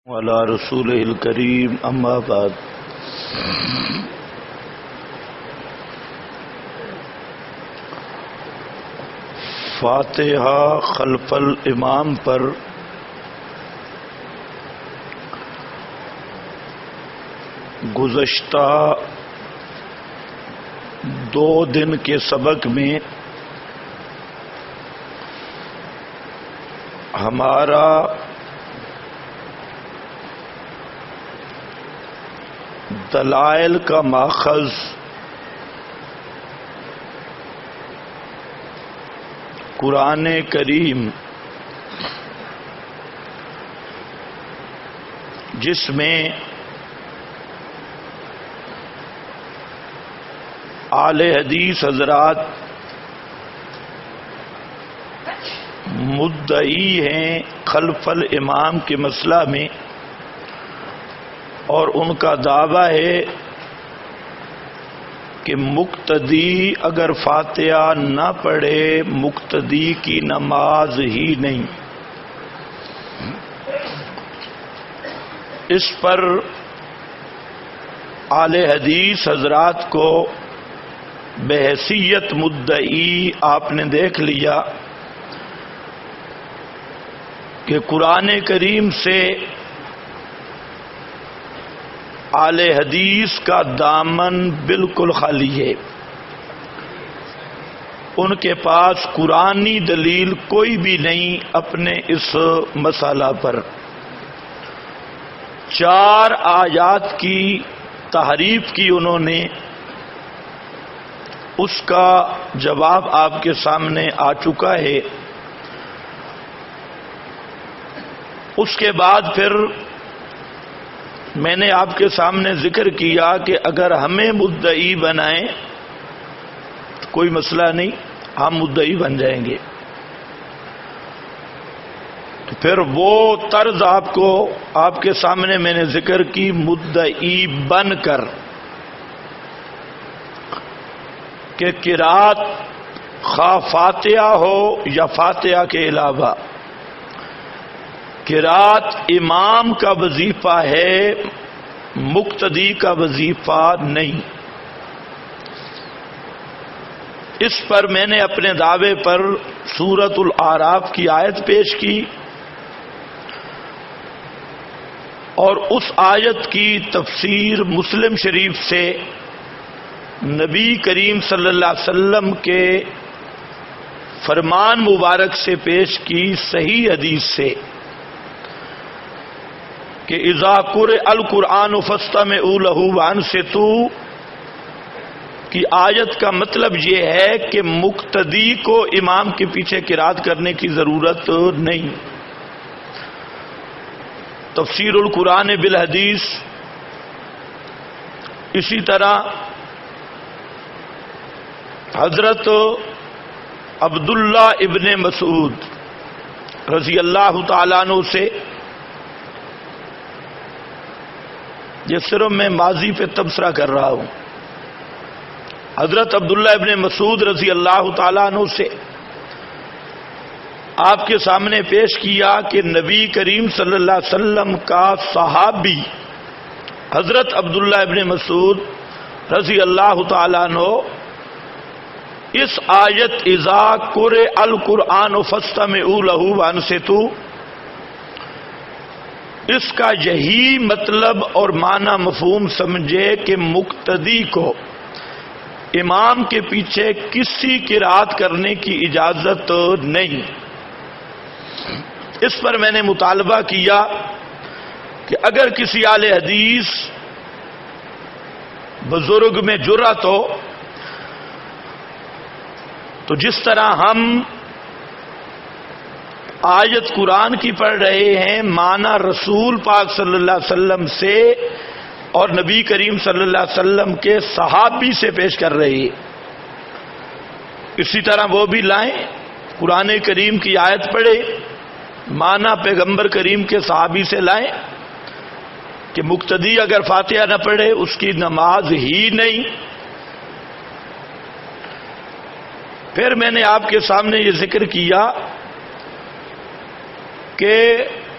وعلى رسوله الكريم اما بعد فاتحہ خلف الامام پر گزشتہ 2 دن کے سبق میں ہمارا دلائل کا ماخذ قرآن کریم، جس میں اہل حدیث حضرات مدعی ہیں خلف الامام کے مسئلہ میں، اور ان کا دعویٰ ہے کہ مقتدی اگر فاتحہ نہ پڑھے مقتدی کی نماز ہی نہیں۔ اس پر اہل حدیث حضرات کو بحیثیت مدعی آپ نے دیکھ لیا کہ قرآن کریم سے اہل حدیث کا دامن بالکل خالی ہے، ان کے پاس قرآنی دلیل کوئی بھی نہیں اپنے اس مسئلہ پر۔ 4 آیات کی تحریف کی انہوں نے، اس کا جواب آپ کے سامنے آ چکا ہے۔ اس کے بعد پھر میں نے آپ کے سامنے ذکر کیا کہ اگر ہمیں مدعی بنائیں تو کوئی مسئلہ نہیں، ہم مدعی بن جائیں گے۔ تو پھر وہ طرز آپ کے سامنے میں نے ذکر کی، مدعی بن کر کہ قرات خواہ فاتحہ ہو یا فاتحہ کے علاوہ، قرات امام کا وظیفہ ہے، مقتدی کا وظیفہ نہیں۔ اس پر میں نے اپنے دعوے پر سورۃ الاعراف کی آیت پیش کی، اور اس آیت کی تفسیر مسلم شریف سے نبی کریم صلی اللہ علیہ وسلم کے فرمان مبارک سے پیش کی، صحیح حدیث سے، کہ اذا قرئ القرآن فاستمعوا لہ وانصتوا کی آیت کا مطلب یہ ہے کہ مقتدی کو امام کے پیچھے قرات کرنے کی ضرورت نہیں۔ تفسیر القرآن بالحدیث اسی طرح حضرت عبداللہ ابن مسعود رضی اللہ تعالیٰ عنہ سے، یہ صرف میں ماضی پہ تبصرہ کر رہا ہوں، حضرت عبداللہ ابن مسعود رضی اللہ تعالیٰ عنہ سے آپ کے سامنے پیش کیا کہ نبی کریم صلی اللہ علیہ وسلم کا صحابی حضرت عبداللہ ابن مسعود رضی اللہ تعالیٰ عنہ اس آیت اذا قرئ القرآن فاستمعوا لہ وانصتوا، اس کا یہی مطلب اور معنی مفہوم سمجھے کہ مقتدی کو امام کے پیچھے کسی قرات کرنے کی اجازت نہیں۔ اس پر میں نے مطالبہ کیا کہ اگر کسی اہل حدیث بزرگ میں جرأت ہو تو جس طرح ہم آیت قرآن کی پڑھ رہے ہیں، معنی رسول پاک صلی اللہ علیہ وسلم سے اور نبی کریم صلی اللہ علیہ وسلم کے صحابی سے پیش کر رہے ہیں، اسی طرح وہ بھی لائیں، قرآن کریم کی آیت پڑھے، معنی پیغمبر کریم کے صحابی سے لائیں کہ مقتدی اگر فاتحہ نہ پڑھے اس کی نماز ہی نہیں۔ پھر میں نے آپ کے سامنے یہ ذکر کیا کہ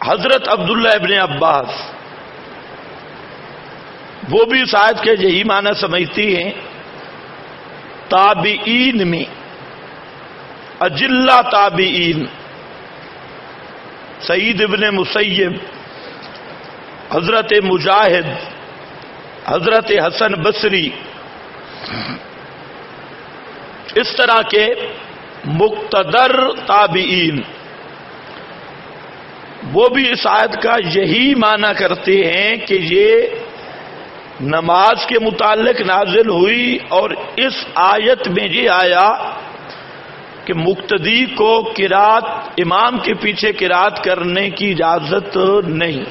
حضرت عبداللہ ابن عباس وہ بھی اس آیت کے یہی معنی سمجھتی ہیں. تابعین میں اجلہ تابعین سعید ابن مسیب، حضرت مجاہد، حضرت حسن بصری، اس طرح کے مقتدر تابعین وہ بھی اس آیت کا یہی معنی کرتے ہیں کہ یہ نماز کے متعلق نازل ہوئی، اور اس آیت میں یہ آیا کہ مقتدی کو قرات امام کے پیچھے قرات کرنے کی اجازت نہیں.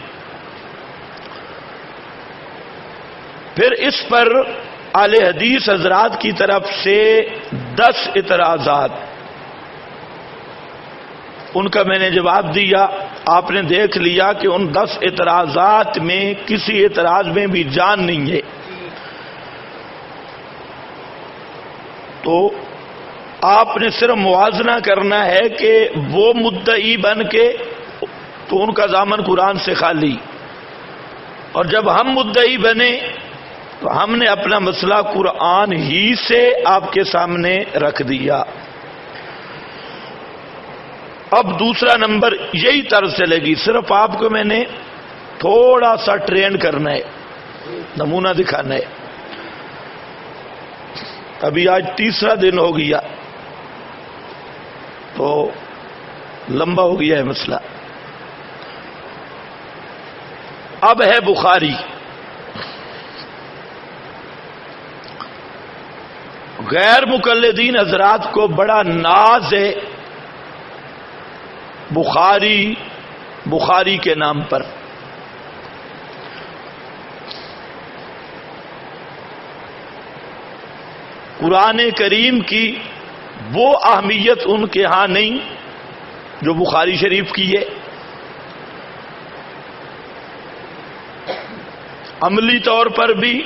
پھر اس پر اہل حدیث حضرات کی طرف سے 10 اعتراضات، ان کا میں نے جواب دیا. آپ نے دیکھ لیا کہ ان 10 اعتراضات میں کسی اعتراض میں بھی جان نہیں ہے. تو آپ نے صرف موازنہ کرنا ہے کہ وہ مدعی بن کے تو ان کا دامن قرآن سے خالی، اور جب ہم مدعی بنے تو ہم نے اپنا مسئلہ قرآن ہی سے آپ کے سامنے رکھ دیا. اب دوسرا نمبر یہی طرز چلے گی، صرف آپ کو میں نے تھوڑا سا ٹرین کرنا ہے، نمونہ دکھانا ہے. ابھی آج تیسرا دن ہو گیا تو لمبا ہو گیا ہے مسئلہ. اب ہے بخاری. غیر مقلدین حضرات کو بڑا ناز ہے بخاری کے نام پر. قرآن کریم کی وہ اہمیت ان کے ہاں نہیں جو بخاری شریف کی ہے. عملی طور پر بھی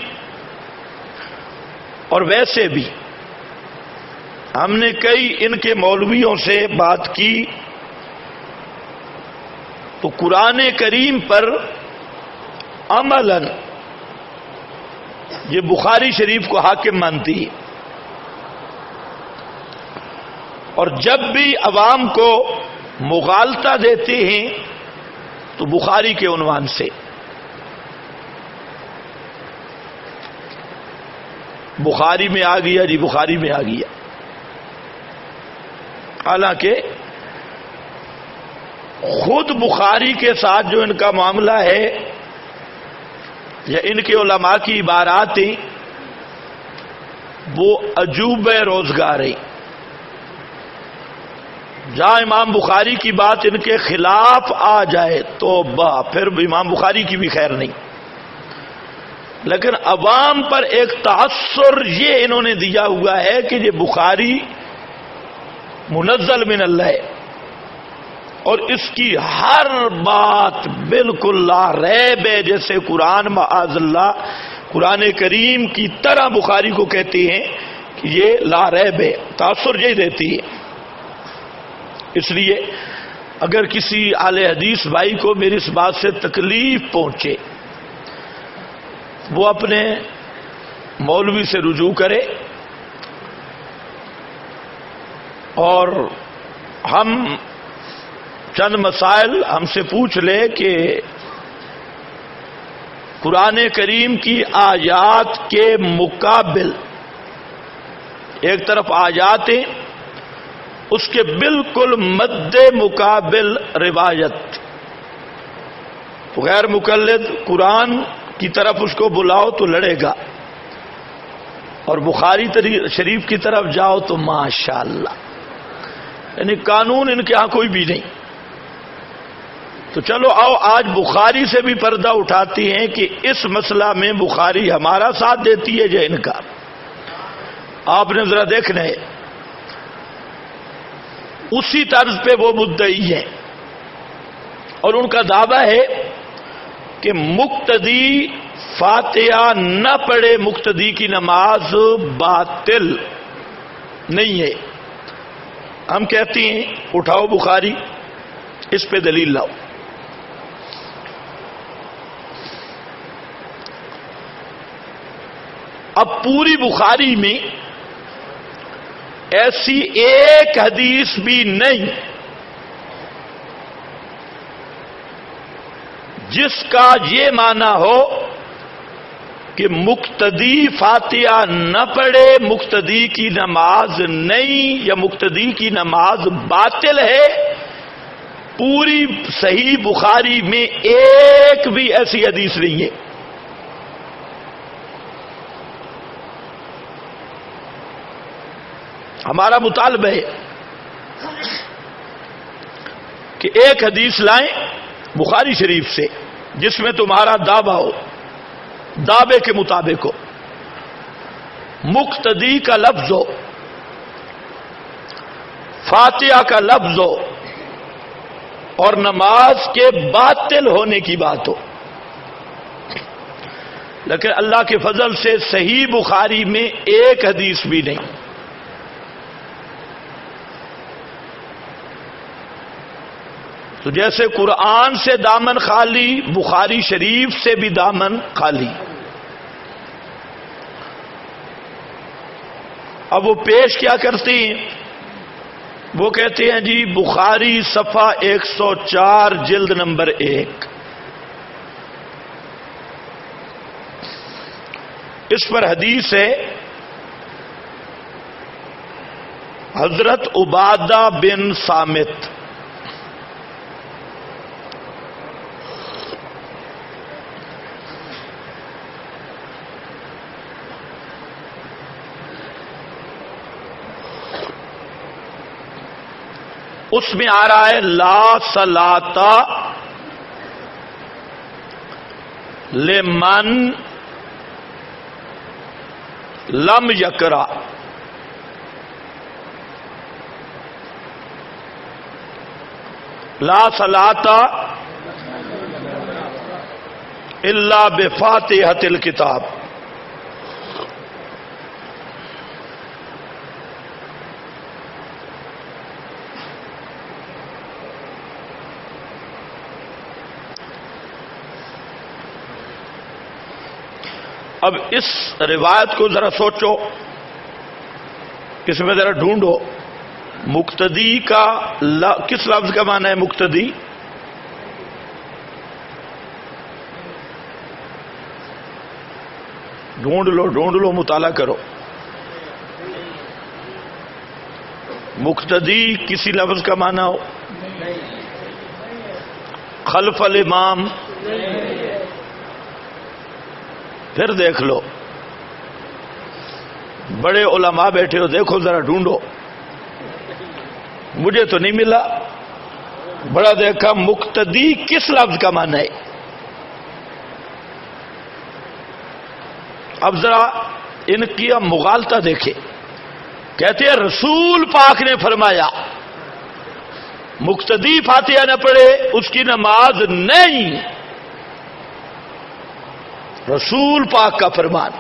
اور ویسے بھی ہم نے کئی ان کے مولویوں سے بات کی تو قرآن کریم پر عملاً یہ بخاری شریف کو حاکم مانتی ہے، اور جب بھی عوام کو مغالطہ دیتے ہیں تو بخاری کے عنوان سے. بخاری میں آ گیا جی، بخاری میں آ گیا. حالانکہ خود بخاری کے ساتھ جو ان کا معاملہ ہے یا ان کے علماء کی عبارات ہیں وہ عجوب روزگار ہیں. جہاں امام بخاری کی بات ان کے خلاف آ جائے تو پھر امام بخاری کی بھی خیر نہیں. لیکن عوام پر ایک تاثر یہ انہوں نے دیا ہوا ہے کہ یہ بخاری منزل من اللہ ہے، اور اس کی ہر بات بالکل لا ریب ہے. جیسے قرآن معاذ اللہ قرآن کریم کی طرح بخاری کو کہتے ہیں کہ یہ لا ریب ہے، تاثر یہی دیتی ہے. اس لیے اگر کسی اہل حدیث بھائی کو میری اس بات سے تکلیف پہنچے وہ اپنے مولوی سے رجوع کرے، اور ہم چند مسائل ہم سے پوچھ لے کہ قرآن کریم کی آیات کے مقابل ایک طرف آیاتیں، اس کے بالکل مد مقابل روایت. غیر مقلد قرآن کی طرف اس کو بلاؤ تو لڑے گا، اور بخاری شریف کی طرف جاؤ تو ماشاءاللہ، یعنی قانون ان کے ہاں کوئی بھی نہیں. تو چلو آؤ آج بخاری سے بھی پردہ اٹھاتی ہیں کہ اس مسئلہ میں بخاری ہمارا ساتھ دیتی ہے یا ان کا. آپ نے ذرا دیکھنا ہے اسی طرز پہ وہ مدعی ہیں، اور ان کا دعویٰ ہے کہ مقتدی فاتحہ نہ پڑھے مقتدی کی نماز باطل نہیں ہے. ہم کہتے ہیں اٹھاؤ بخاری، اس پہ دلیل لاؤ. اب پوری بخاری میں ایسی ایک حدیث بھی نہیں جس کا یہ معنی ہو کہ مقتدی فاتحہ نہ پڑھے مقتدی کی نماز نہیں یا مقتدی کی نماز باطل ہے. پوری صحیح بخاری میں ایک بھی ایسی حدیث نہیں ہے. ہمارا مطالبہ ہے کہ ایک حدیث لائیں بخاری شریف سے جس میں تمہارا دعویٰ ہو، دعوے کے مطابق ہو، مقتدی کا لفظ ہو، فاتحہ کا لفظ ہو اور نماز کے باطل ہونے کی بات ہو. لیکن اللہ کے فضل سے صحیح بخاری میں ایک حدیث بھی نہیں. تو جیسے قرآن سے دامن خالی، بخاری شریف سے بھی دامن خالی. اب وہ پیش کیا کرتی ہیں؟ وہ کہتے ہیں جی بخاری صفحہ 104 جلد نمبر 1. اس پر حدیث ہے حضرت عبادہ بن صامت اس میں آ رہا ہے لا صلاۃ لمن لم یقرأ لا صلاۃ الا بفاتحۃ الکتاب. اب اس روایت کو ذرا سوچو، اس میں ذرا ڈھونڈو مقتدی کا کس لفظ کا معنی ہے مقتدی؟ ڈھونڈ لو مطالعہ کرو. مقتدی کسی لفظ کا معنی ہو؟ خلف الامام. پھر دیکھ لو، بڑے علماء بیٹھے ہو، دیکھو ذرا ڈھونڈو. مجھے تو نہیں ملا. بڑا دیکھا مقتدی کس لفظ کا معنی ہے. اب ذرا ان کی مغالطہ دیکھے. کہتے ہیں رسول پاک نے فرمایا مقتدی فاتحہ نہ پڑھے اس کی نماز نہیں. رسول پاک کا فرمان.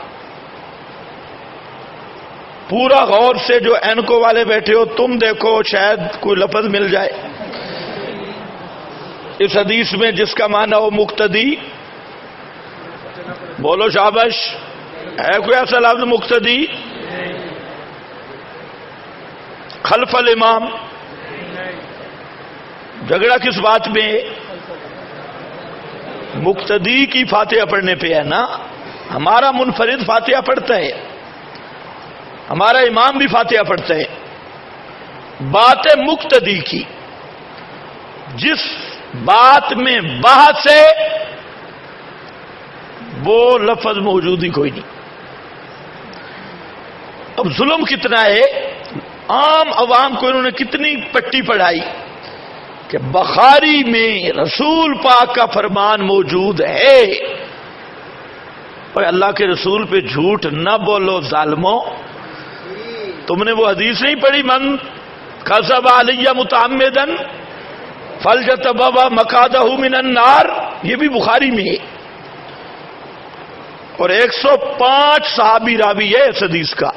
پورا غور سے جو اینکو والے بیٹھے ہو تم دیکھو شاید کوئی لفظ مل جائے اس حدیث میں جس کا معنی ہو مقتدی. بولو شابش. ہے کوئی ایسا لفظ مقتدی؟ خلف الامام. جھگڑا کس بات میں؟ مقتدی کی فاتحہ پڑھنے پہ ہے نا. ہمارا منفرد فاتحہ پڑھتا ہے، ہمارا امام بھی فاتحہ پڑھتا ہے. بات ہے مقتدی کی. جس بات میں بحث ہے وہ لفظ موجود ہی کوئی نہیں. اب ظلم کتنا ہے، عام عوام کو انہوں نے کتنی پٹی پڑھائی کہ بخاری میں رسول پاک کا فرمان موجود ہے. اور اللہ کے رسول پہ جھوٹ نہ بولو ظالمو. تم نے وہ حدیث نہیں پڑھی من کذب علی متعمدا فلیتبوأ مقعدہ من النار؟ یہ بھی بخاری میں ہے اور 105 صحابی راوی ہے اس حدیث کا.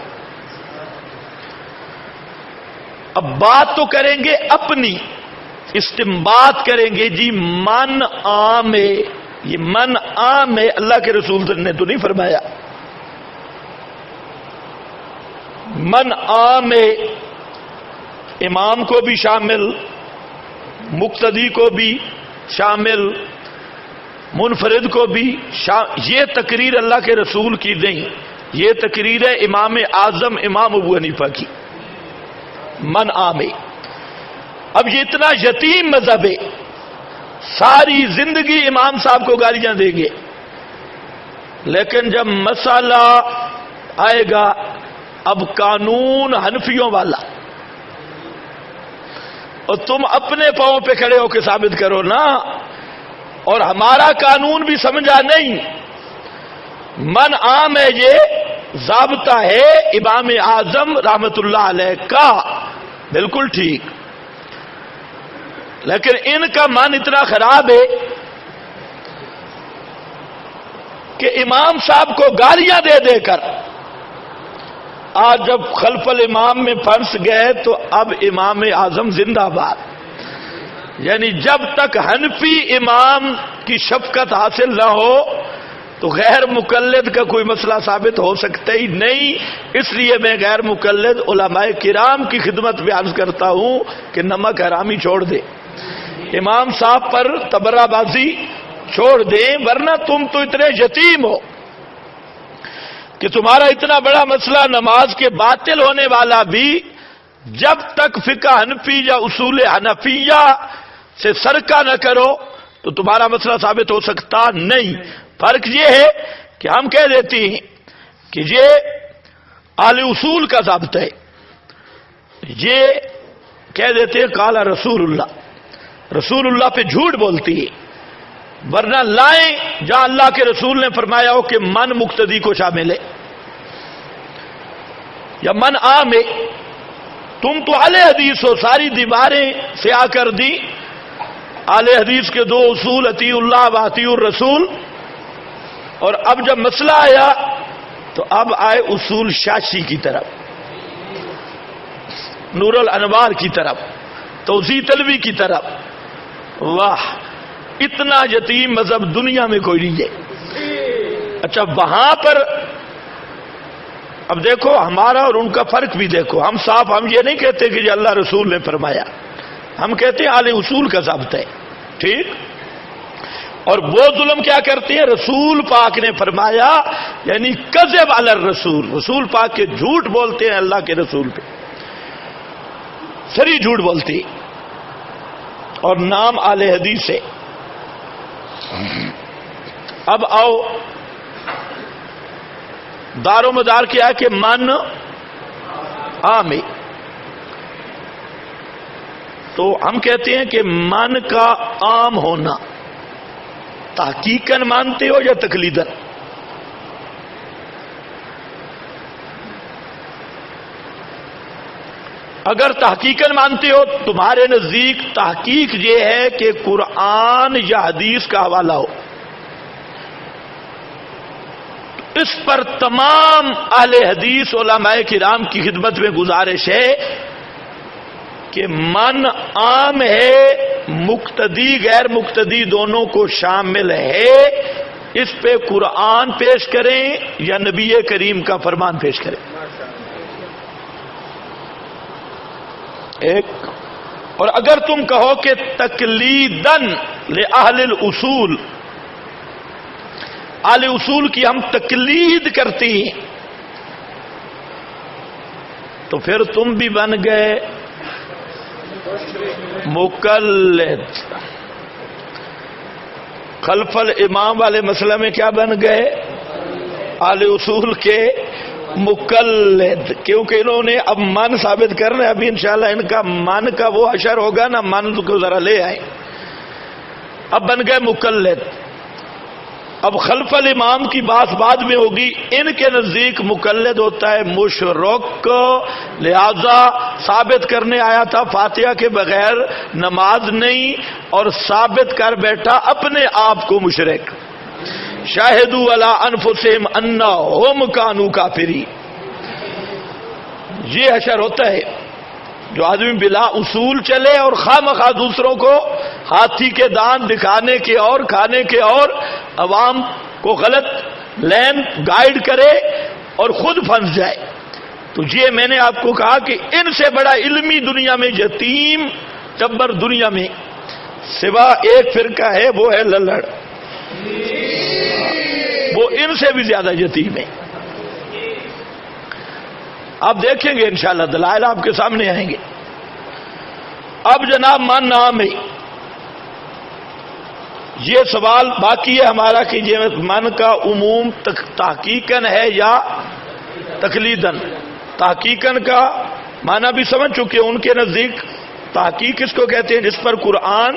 اب بات تو کریں گے اپنی، استنباط کریں گے جی من عام ہے. یہ من عام ہے، اللہ کے رسول نے تو نہیں فرمایا. من عام امام کو بھی شامل، مقتدی کو بھی شامل، منفرد کو بھی یہ تقریر اللہ کے رسول کی نہیں، یہ تقریر ہے امام اعظم امام ابو حنیفہ کی، من عام۔ اب یہ اتنا یتیم مذہب ہے، ساری زندگی امام صاحب کو گالیاں دیں گے، لیکن جب مسئلہ آئے گا اب قانون حنفیوں والا، اور تم اپنے پاؤں پہ کھڑے ہو کے ثابت کرو نا، اور ہمارا قانون بھی سمجھا نہیں، من عام ہے، یہ ضابطہ ہے امام اعظم رحمت اللہ علیہ کا، بالکل ٹھیک، لیکن ان کا من اتنا خراب ہے کہ امام صاحب کو گالیاں دے دے کر آج جب خلف الامام میں پھنس گئے تو اب امام اعظم زندہ باد، یعنی جب تک حنفی امام کی شفقت حاصل نہ ہو تو غیر مقلد کا کوئی مسئلہ ثابت ہو سکتا ہی نہیں۔ اس لیے میں غیر مقلد علماء کرام کی خدمت میں عرض کرتا ہوں کہ نمک حرامی چھوڑ دے، امام صاحب پر تبرہ بازی چھوڑ دیں، ورنہ تم تو اتنے یتیم ہو کہ تمہارا اتنا بڑا مسئلہ نماز کے باطل ہونے والا بھی جب تک فقہ حنفی یا اصول حنفیہ سے سرکہ نہ کرو تو تمہارا مسئلہ ثابت ہو سکتا نہیں۔ فرق یہ ہے کہ ہم کہہ دیتے ہیں کہ یہ اہل اصول کا ضابطہ ہے، یہ کہہ دیتے ہیں قال رسول اللہ، رسول اللہ پہ جھوٹ بولتی ہے، ورنہ لائیں جہاں اللہ کے رسول نے فرمایا ہو کہ من مقتدی کو شامل ہے یا من عام ہے۔ تم تو اہل حدیث ہو، ساری دیواریں سے آ کر دی، اہل حدیث کے دو اصول اطیع اللہ و اطیع الرسول، اور اب جب مسئلہ آیا تو اب آئے اصول شاشی کی طرف، نور الانوار کی طرف، توضیح طلبی کی طرف۔ واہ، اتنا یتیم مذہب دنیا میں کوئی نہیں ہے۔ اچھا وہاں پر اب دیکھو ہمارا اور ان کا فرق بھی دیکھو، ہم صاف ہم یہ نہیں کہتے کہ یہ اللہ رسول نے فرمایا، ہم کہتے ہیں اہل اصول کا ضابطہ ہے، ٹھیک؟ اور وہ ظلم کیا کرتے ہیں؟ رسول پاک نے فرمایا، یعنی کذب علی الرسول، رسول پاک کے جھوٹ بولتے ہیں اللہ کے رسول پہ، سری جھوٹ بولتی، اور نام اہل حدیث ہے۔ اب آؤ، دار و مدار کیا ہے کہ من عام ہے، تو ہم کہتے ہیں کہ من کا عام ہونا تحقیقاً مانتے ہو یا تقلیداً؟ اگر تحقیقاً مانتے ہو، تمہارے نزدیک تحقیق یہ ہے کہ قرآن یا حدیث کا حوالہ ہو، اس پر تمام اہل حدیث علماء کرام کی خدمت میں گزارش ہے کہ من عام ہے، مقتدی غیر مقتدی دونوں کو شامل ہے، اس پہ قرآن پیش کریں یا نبی کریم کا فرمان پیش کریں۔ ایک، اور اگر تم کہو کہ تقلیداً لأہل الاصول، اہل اصول کی ہم تقلید کرتی ہیں، تو پھر تم بھی بن گئے مقلد۔ خلف الامام والے مسئلہ میں کیا بن گئے؟ اہل اصول کے مقلد، کیونکہ انہوں نے اب من ثابت کرنا ہے، ابھی انشاءاللہ ان کا من کا وہ حشر ہوگا نا، من کو ذرا لے آئیں، اب بن گئے مقلد۔ اب خلف الامام کی بات بعد میں ہوگی، ان کے نزدیک مقلد ہوتا ہے مشرک، لہذا ثابت کرنے آیا تھا فاتحہ کے بغیر نماز نہیں، اور ثابت کر بیٹھا اپنے آپ کو مشرک۔ شاہدوا علی انفسہم انہم کانوا کافرین، یہ حشر ہوتا ہے جو آدمی بلا اصول چلے اور خواہ مخواہ دوسروں کو ہاتھی کے دان دکھانے کے اور کھانے کے اور عوام کو غلط لین گائیڈ کرے اور خود پھنس جائے۔ تو یہ میں نے آپ کو کہا کہ ان سے بڑا علمی دنیا میں یتیم جبر دنیا میں سوا ایک فرقہ ہے، وہ ہے للڑ، وہ ان سے بھی زیادہ یتیم ہے۔ آپ دیکھیں گے انشاءاللہ دلائل آپ کے سامنے آئیں گے۔ اب جناب من نام ہے، یہ سوال باقی ہے ہمارا کہ یہ من کا عموم تحقیقاً ہے یا تقلیداً۔ تحقیقاً کا معنی بھی سمجھ چکے، ان کے نزدیک تحقیق اس کو کہتے ہیں جس پر قرآن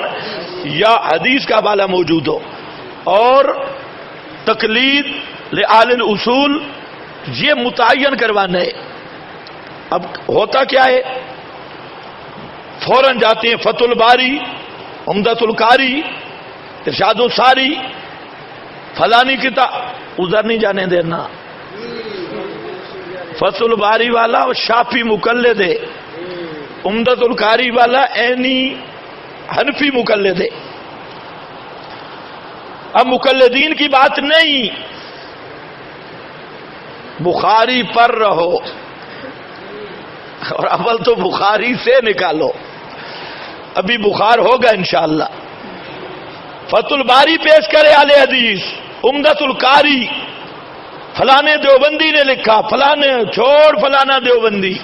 یا حدیث کا حوالہ موجود ہو، اور تقلید لأہل الاصول یہ متعین کروانا ہے۔ اب ہوتا کیا ہے، فوراً جاتے ہیں فتح الباری، عمدۃ القاری، ارشاد الساری، فلانی کتاب، ادھر نہیں جانے دینا۔ فتح الباری والا شافی مقلد ہے، عمدۃ القاری والا عینی حنفی مقلد ہے۔ اب مقلدین کی بات نہیں، بخاری پر رہو، اور اول تو بخاری سے نکالو، ابھی بخار ہوگا انشاءاللہ۔ فتح الباری پیش کرے اہل حدیث، عمدۃ القاری فلانے دیوبندی نے لکھا، فلانے چھوڑ فلانا دیوبندی،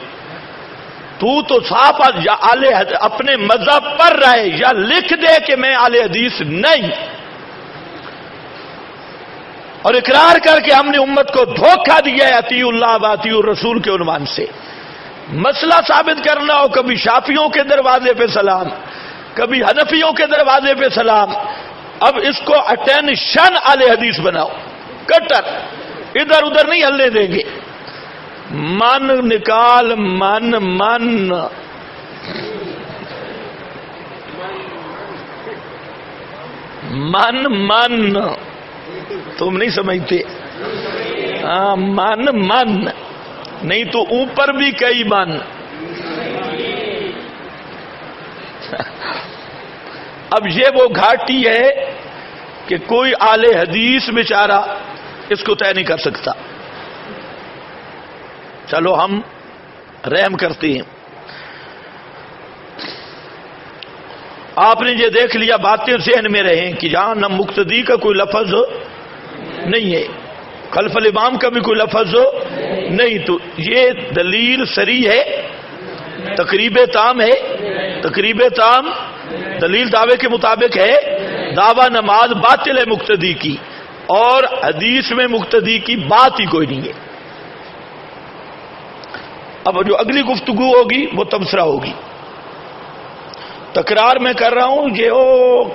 تو صاف اپنے مذہب پر رہے یا لکھ دے کہ میں اہل حدیث نہیں، اور اقرار کر کے ہم نے امت کو دھوکہ دیا ہے اطیعوا اللہ و اطیعوا الرسول کے عنوان سے۔ مسئلہ ثابت کرنا ہو، کبھی شافیوں کے دروازے پہ سلام، کبھی حنفیوں کے دروازے پہ سلام۔ اب اس کو اٹینشن اہل حدیث بناؤ، کٹر، ادھر ادھر نہیں ہلنے دیں گے۔ من نکال، من من من من تم نہیں سمجھتے، ہاں من من نہیں تو اوپر بھی کئی من۔ اب یہ وہ گھاٹی ہے کہ کوئی اہل حدیث بیچارہ اس کو طے نہیں کر سکتا۔ چلو ہم رحم کرتے ہیں۔ آپ نے یہ دیکھ لیا، باتیں ذہن میں رہیں کہ جہاں نہ مقتدی کا کوئی لفظ نہیں ہے، خلف الامام کا بھی کوئی لفظ نہیں، تو یہ دلیل صریح ہے، تقریب تام ہے۔ تقریب تام دلیل دعوے کے مطابق ہے، دعویٰ نماز باطل ہے مقتدی کی، اور حدیث میں مقتدی کی بات ہی کوئی نہیں ہے۔ اب جو اگلی گفتگو ہوگی وہ تبصرہ ہوگی۔ تکرار میں کر رہا ہوں، یہ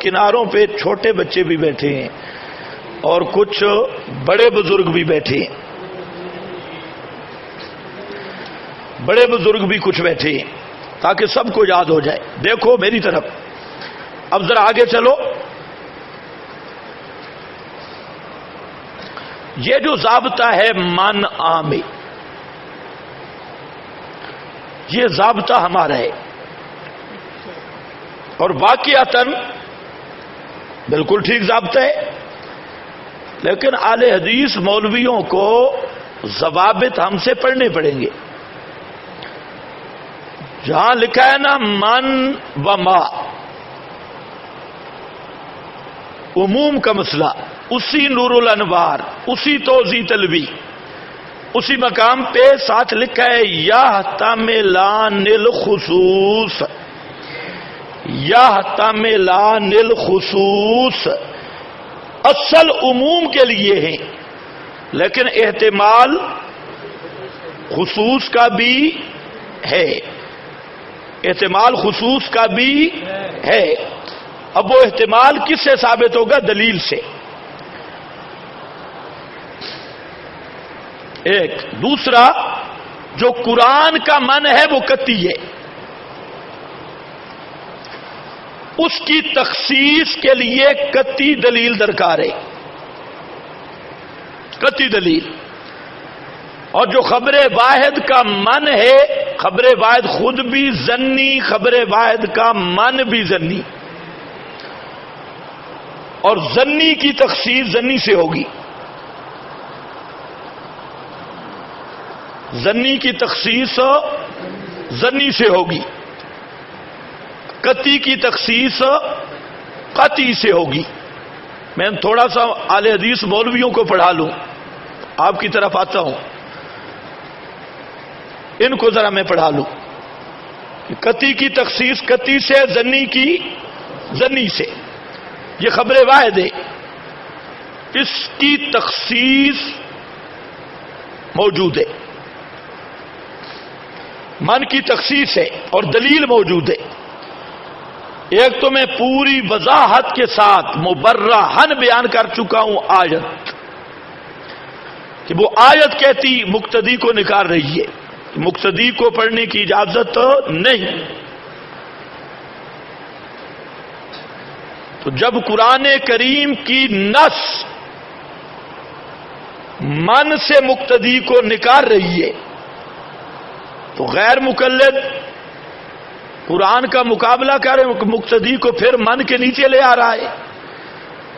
کناروں پہ چھوٹے بچے بھی بیٹھے ہیں اور کچھ بڑے بزرگ بھی بیٹھے ہیں، بڑے بزرگ بھی کچھ بیٹھے ہیں، تاکہ سب کو یاد ہو جائے۔ دیکھو میری طرف، اب ذرا آگے چلو۔ یہ جو ضابطہ ہے من عام، یہ ضابطہ ہمارا ہے، اور واقعتاً بالکل ٹھیک ضابطہ ہے، لیکن اہل حدیث مولویوں کو ضوابط ہم سے پڑھنے پڑیں گے۔ جہاں لکھا ہے نا من و ما، عموم کا مسئلہ، اسی نور الانوار، اسی توضیح طلبی، اسی مقام پہ ساتھ لکھا ہے یحتملان الخصوص، یحتملان الخصوص، اصل عموم کے لیے ہیں، لیکن احتمال خصوص کا بھی ہے، احتمال خصوص کا بھی ہے۔ اب وہ احتمال کس سے ثابت ہوگا؟ دلیل سے۔ ایک دوسرا، جو قرآن کا من ہے وہ قطعی ہے، اس کی تخصیص کے لیے قطعی دلیل درکار ہے، قطعی دلیل۔ اور جو خبر واحد کا من ہے، خبر واحد خود بھی ظنی، خبر واحد کا من بھی ظنی، اور ظنی کی تخصیص ظنی سے ہوگی۔ زنی کی تخصیص زنی سے ہوگی، قطعی کی تخصیص قطعی سے ہوگی۔ میں تھوڑا سا اہل حدیث مولویوں کو پڑھا لوں، آپ کی طرف آتا ہوں، ان کو ذرا میں پڑھا لوں کہ قطعی کی تخصیص قطعی سے، زنی کی زنی سے، یہ خبر واحد ہے، اس کی تخصیص موجود ہے، من کی تخصیص ہے اور دلیل موجود ہے۔ ایک تو میں پوری وضاحت کے ساتھ مبرہن بیان کر چکا ہوں آیت، کہ وہ آیت کہتی مقتدی کو نکال رہی ہے، مقتدی کو پڑھنے کی اجازت نہیں۔ تو جب قرآن کریم کی نص من سے مقتدی کو نکال رہی ہے تو غیر مقلد قرآن کا مقابلہ کرے، مقتدی کو پھر من کے نیچے لے آ رہا ہے،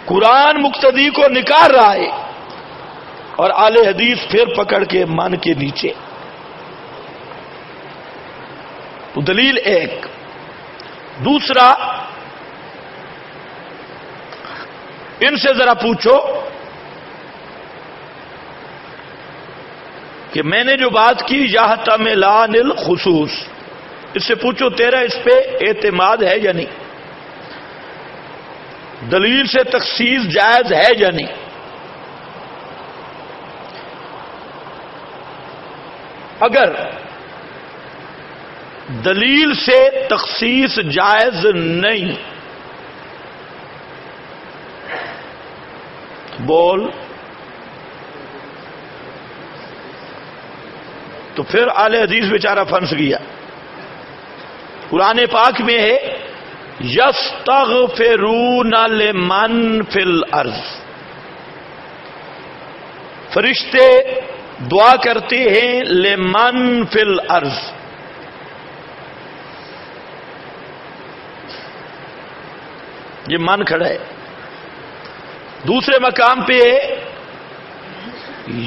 قرآن مقتدی کو نکال رہا ہے اور اہل حدیث پھر پکڑ کے من کے نیچے۔ تو دلیل ایک۔ دوسرا، ان سے ذرا پوچھو کہ میں نے جو بات کی یحتملان الخصوص، اس سے پوچھو تیرا اس پہ اعتماد ہے یا نہیں، دلیل سے تخصیص جائز ہے یا نہیں۔ اگر دلیل سے تخصیص جائز نہیں، بول، تو پھر اہل حدیث بیچارہ پھنس گیا۔ قرآن پاک میں ہے یستغفرون لمن فی الارض، فرشتے دعا کرتے ہیں لمن فی الارض، یہ من کھڑا ہے۔ دوسرے مقام پہ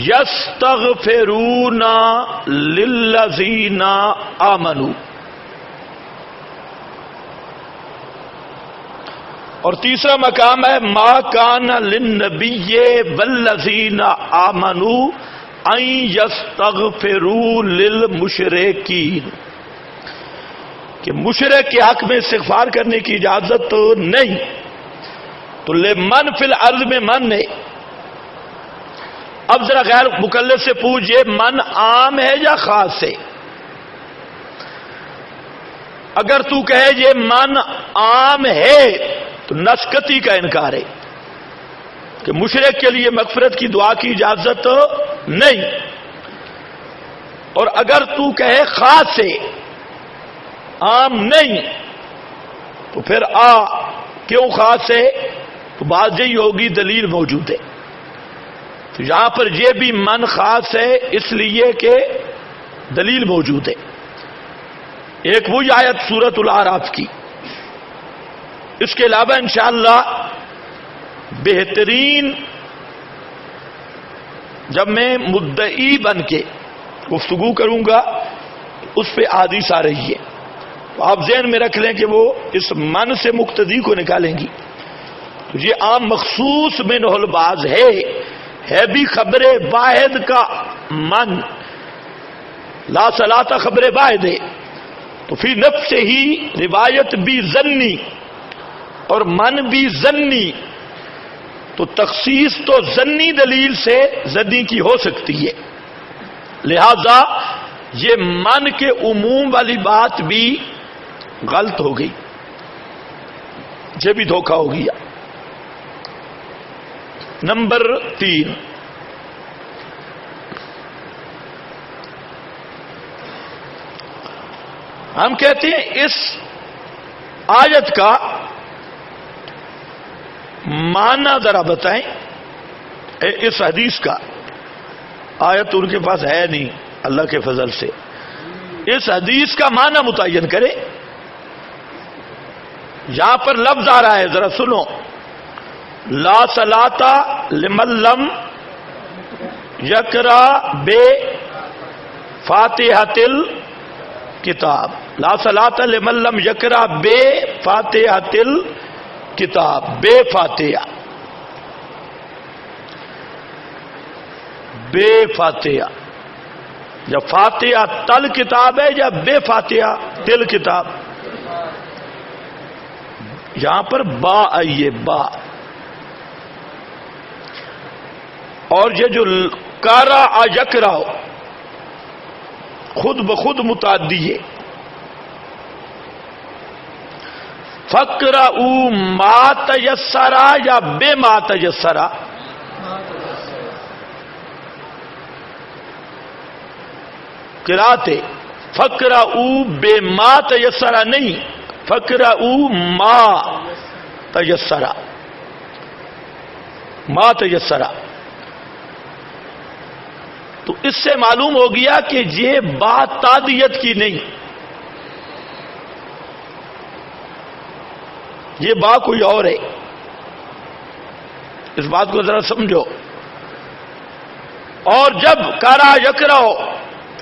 یستغفرون للذین آمنوا، اور تیسرا مقام ہے ما کان للنبی والذین آمنوا ان یستغفروا للمشرکین، کہ مشرک کے حق میں استغفار کرنے کی اجازت نہیں۔ تو لمن فی الارض میں من ہے۔ اب ذرا غیر مکلف سے پوچھ، یہ من عام ہے یا خاص ہے؟ اگر تو کہے یہ من عام ہے تو نسکتی کا انکار ہے کہ مشرک کے لیے مغفرت کی دعا کی اجازت نہیں، اور اگر تو کہے خاص ہے عام نہیں تو پھر کیوں خاص ہے؟ تو بات یہی ہوگی دلیل موجود ہے۔ تو یہاں پر یہ بھی من خاص ہے اس لیے کہ دلیل موجود ہے۔ ایک وہی آیت سورۃ الاعراف کی، اس کے علاوہ انشاءاللہ بہترین جب میں مدعی بن کے گفتگو کروں گا اس پہ احادیث آ رہی ہے، تو آپ ذہن میں رکھ لیں کہ وہ اس من سے مقتدی کو نکالیں گی۔ تو یہ عام مخصوص منہ الباز ہے بھی خبر واحد کا من، لا صلاۃ خبر واحد ہے، تو فی نفس ہی روایت بھی ظنی اور من بھی ظنی، تو تخصیص تو ظنی دلیل سے ظنی کی ہو سکتی ہے، لہذا یہ من کے عموم والی بات بھی غلط ہو گئی، یہ بھی دھوکہ ہو گیا۔ نمبر 3، ہم کہتے ہیں اس آیت کا معنی ذرا بتائیں، اس حدیث کا، آیت ان کے پاس ہے نہیں اللہ کے فضل سے، اس حدیث کا معنی متعین کرے۔ یہاں پر لفظ آ رہا ہے، ذرا سنو، لا صلاۃ لمن لم یقرأ فاتحۃ الکتاب، لا صلاۃ لمن لم یقرأ بے فاتحۃ الکتاب، بے فاتحہ، بے فاتحہ، یا فاتحہ تل کتاب ہے یا بے فاتحہ تل کتاب؟ یہاں پر با آئیے، با، اور یہ جو کارا یقرأ خود بخود متعدی ہے، فقرؤوا ما تیسر یا بے ما تیسر؟ قرأت فقرؤوا بے ما تیسر نہیں، فقرؤوا ما تیسر، ما تیسر۔ تو اس سے معلوم ہو گیا کہ یہ بات تعدیت کی نہیں، یہ با کوئی اور ہے، اس بات کو ذرا سمجھو۔ اور جب کارا یقرأ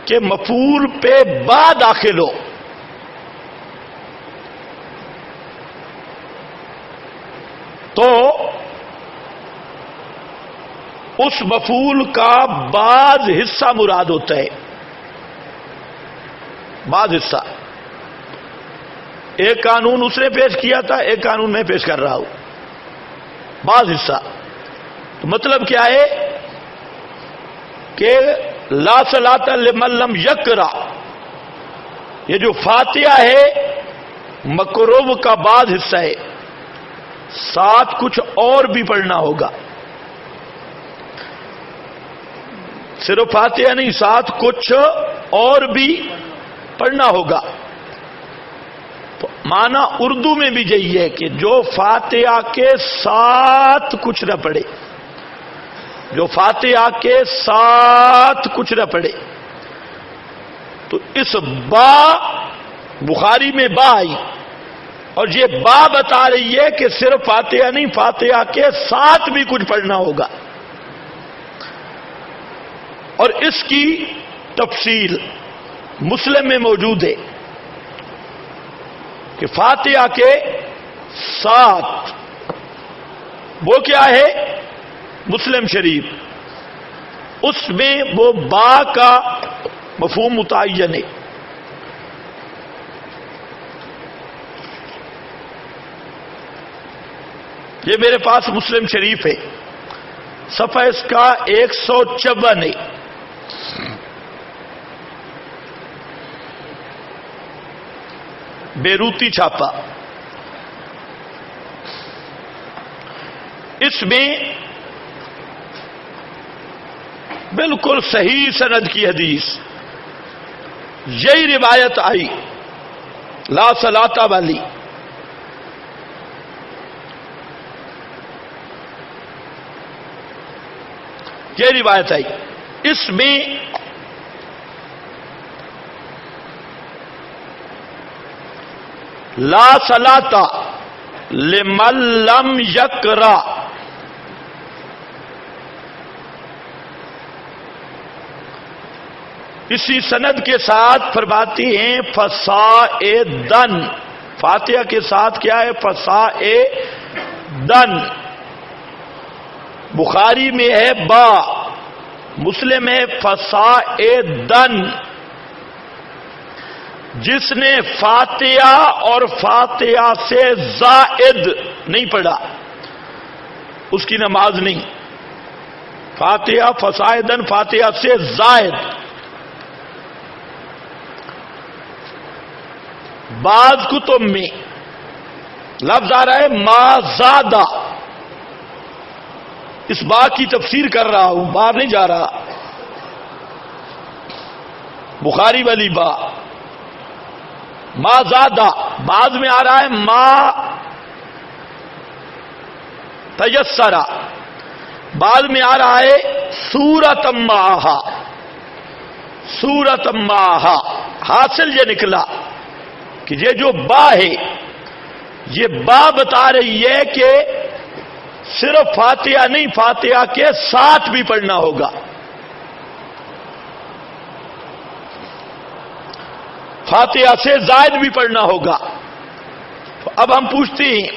کہ مفعول پہ با داخل ہو، تو اس مفعول کا بعض حصہ مراد ہوتا ہے، بعض حصہ۔ ایک قانون اس نے پیش کیا تھا، ایک قانون میں پیش کر رہا ہوں، بعض حصہ۔ تو مطلب کیا ہے کہ لا صلاۃ لمن لم یقرأ، یہ جو فاتحہ ہے مقروء کا بعض حصہ ہے، ساتھ کچھ اور بھی پڑھنا ہوگا، صرف فاتحہ نہیں، ساتھ کچھ اور بھی پڑھنا ہوگا۔ تو معنی اردو میں بھی یہی ہے کہ جو فاتحہ کے ساتھ کچھ نہ پڑھے، جو فاتحہ کے ساتھ کچھ نہ پڑھے۔ تو اس با بخاری میں با آئی، اور یہ با بتا رہی ہے کہ صرف فاتحہ نہیں، فاتحہ کے ساتھ بھی کچھ پڑھنا ہوگا۔ اور اس کی تفصیل مسلم میں موجود ہے کہ فاتحہ کے ساتھ وہ کیا ہے، مسلم شریف، اس میں وہ با کا مفہوم متعین ہے۔ یہ میرے پاس مسلم شریف ہے، صفحہ اس کا 154 ہے۔ بیروتی چھاپا، اس میں بالکل صحیح سند کی حدیث یہی روایت آئی، لا صلاۃ والی۔ یہ روایت آئی، اس میں لا صلاۃ لمن لم یقرأ، اسی سند کے ساتھ فرماتی ہیں فصاعدن، فاتحہ کے ساتھ کیا ہے، فصاعدن۔ بخاری میں ہے با، مسلم ہے فصاعدن۔ جس نے فاتحہ اور فاتحہ سے زائد نہیں پڑھا اس کی نماز نہیں۔ فاتحہ فصاعدن، فاتحہ سے زائد۔ بعض کتب میں لفظ آ رہا ہے ما زادہ، اس با کی تفسیر کر رہا ہوں، باہر نہیں جا رہا، بخاری والی با، ما زادہ۔ بعض میں آ رہا ہے ما تیسرا، بعض میں آ رہا ہے سورۃ معہا، سورۃ معہا۔ حاصل یہ نکلا کہ یہ جو با ہے، یہ با بتا رہی ہے کہ صرف فاتحہ نہیں، فاتحہ کے ساتھ بھی پڑھنا ہوگا۔ فاتحہ سے زائد بھی پڑھنا ہوگا. تو اب ہم پوچھتے ہیں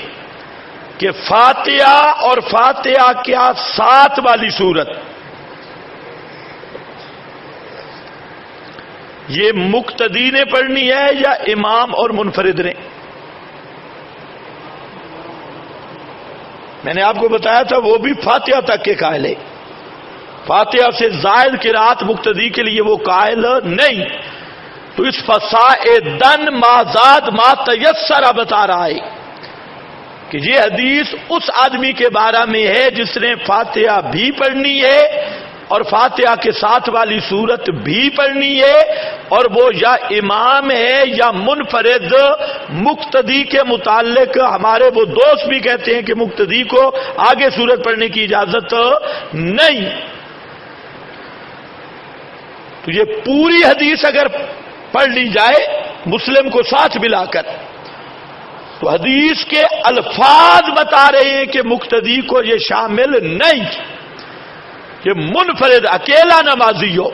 کہ فاتحہ اور فاتحہ کیا ساتھ والی صورت یہ مقتدی نے پڑھنی ہے یا امام اور منفرد نے؟ میں نے آپ کو بتایا تھا وہ بھی فاتحہ تک کے قائل ہے. فاتحہ سے زائد قرات مقتدی کے لیے وہ قائل نہیں. تو اس فصاعدن ما زاد ما تیسر بتا رہا ہے کہ یہ حدیث اس آدمی کے بارے میں ہے جس نے فاتحہ بھی پڑھنی ہے اور فاتحہ کے ساتھ والی صورت بھی پڑھنی ہے، اور وہ یا امام ہے یا منفرد. مقتدی کے متعلق ہمارے وہ دوست بھی کہتے ہیں کہ مقتدی کو آگے صورت پڑھنے کی اجازت نہیں. تو یہ پوری حدیث اگر پڑھ لی جائے مسلم کو ساتھ ملا کر تو حدیث کے الفاظ بتا رہے ہیں کہ مقتدی کو یہ شامل نہیں. کہ منفرد اکیلا نمازی ہو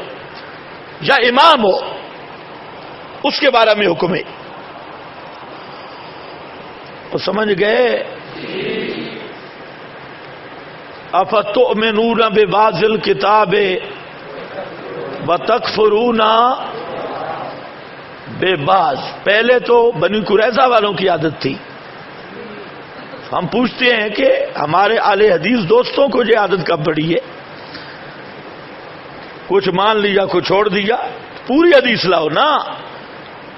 یا امام ہو اس کے بارے میں حکم ہے. تو سمجھ گئے؟ افتؤمنون ببعض الکتاب وتکفرون ببعض. پہلے تو بنی قریظہ والوں کی عادت تھی. ہم پوچھتے ہیں کہ ہمارے اہل حدیث دوستوں کو یہ عادت کب پڑی ہے؟ کچھ مان لیا کچھ چھوڑ دیا. پوری حدیث لاؤ نا.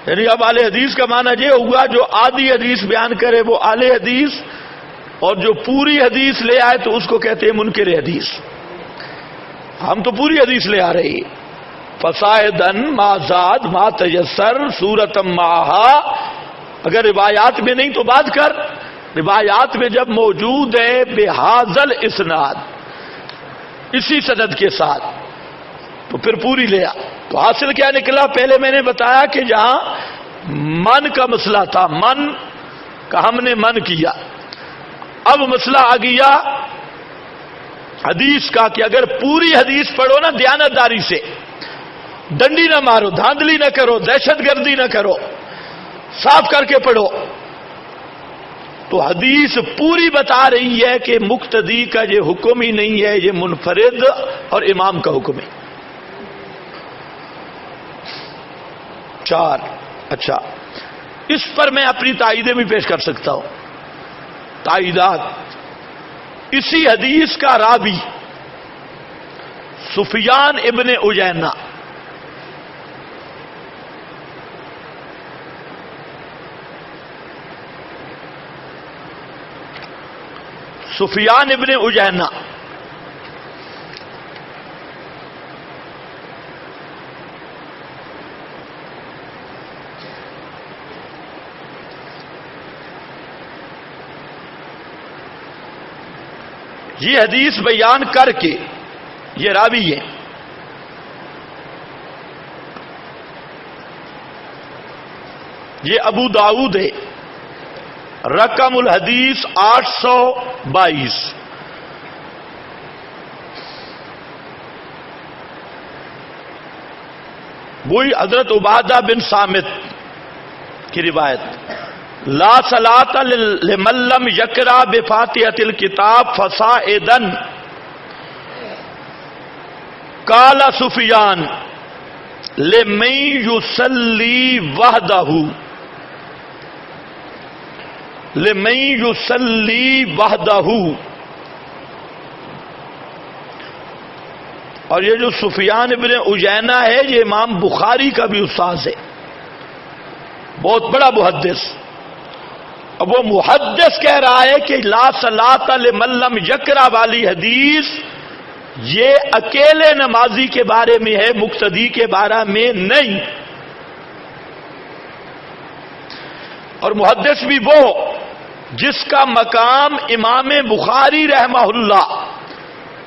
یعنی اب اہل حدیث کا معنی یہ ہوگا جو آدھی حدیث بیان کرے وہ اہل حدیث، اور جو پوری حدیث لے آئے تو اس کو کہتے ہیں منکر حدیث. ہم تو پوری حدیث لے آ رہے ہیں. فصاعدن ما زاد ما تیسر سورتم معہا. اگر روایات میں نہیں تو بات کر. روایات میں جب موجود ہے بہذل اسناد اسی سند کے ساتھ تو پھر پوری لے آ. تو حاصل کیا نکلا؟ پہلے میں نے بتایا کہ جہاں من کا مسئلہ تھا، من کا ہم نے من کیا. اب مسئلہ آ گیا حدیث کا کہ اگر پوری حدیث پڑھو نا دیانتداری سے، ڈنڈی نہ مارو، دھاندلی نہ کرو، دہشت گردی نہ کرو، صاف کر کے پڑھو، تو حدیث پوری بتا رہی ہے کہ مقتدی کا یہ حکم ہی نہیں ہے، یہ منفرد اور امام کا حکم ہے. 4. اچھا، اس پر میں اپنی تائیدیں بھی پیش کر سکتا ہوں. تائیدات: اسی حدیث کا راوی سفیان ابن عیینہ یہ حدیث بیان کر کے یہ راوی ہے. یہ ابو داؤد ہے. رقم الحدیث 822. وہی حضرت عبادہ بن صامت کی روایت: لا صلاۃ لمن لم یقرأ بفاتحۃ الکتاب فصاعدا. قال سفیان لمن یصلی وحدہ لمن یصلی وحدہ. اور یہ جو سفیان ابن عیینہ ہے یہ امام بخاری کا بھی استاد ہے، بہت بڑا محدث. اب وہ محدث کہہ رہا ہے کہ لا صلاۃ لمن لم یقرأ والی حدیث یہ اکیلے نمازی کے بارے میں ہے، مقتدی کے بارے میں نہیں. اور محدث بھی وہ جس کا مقام امام بخاری رحمہ اللہ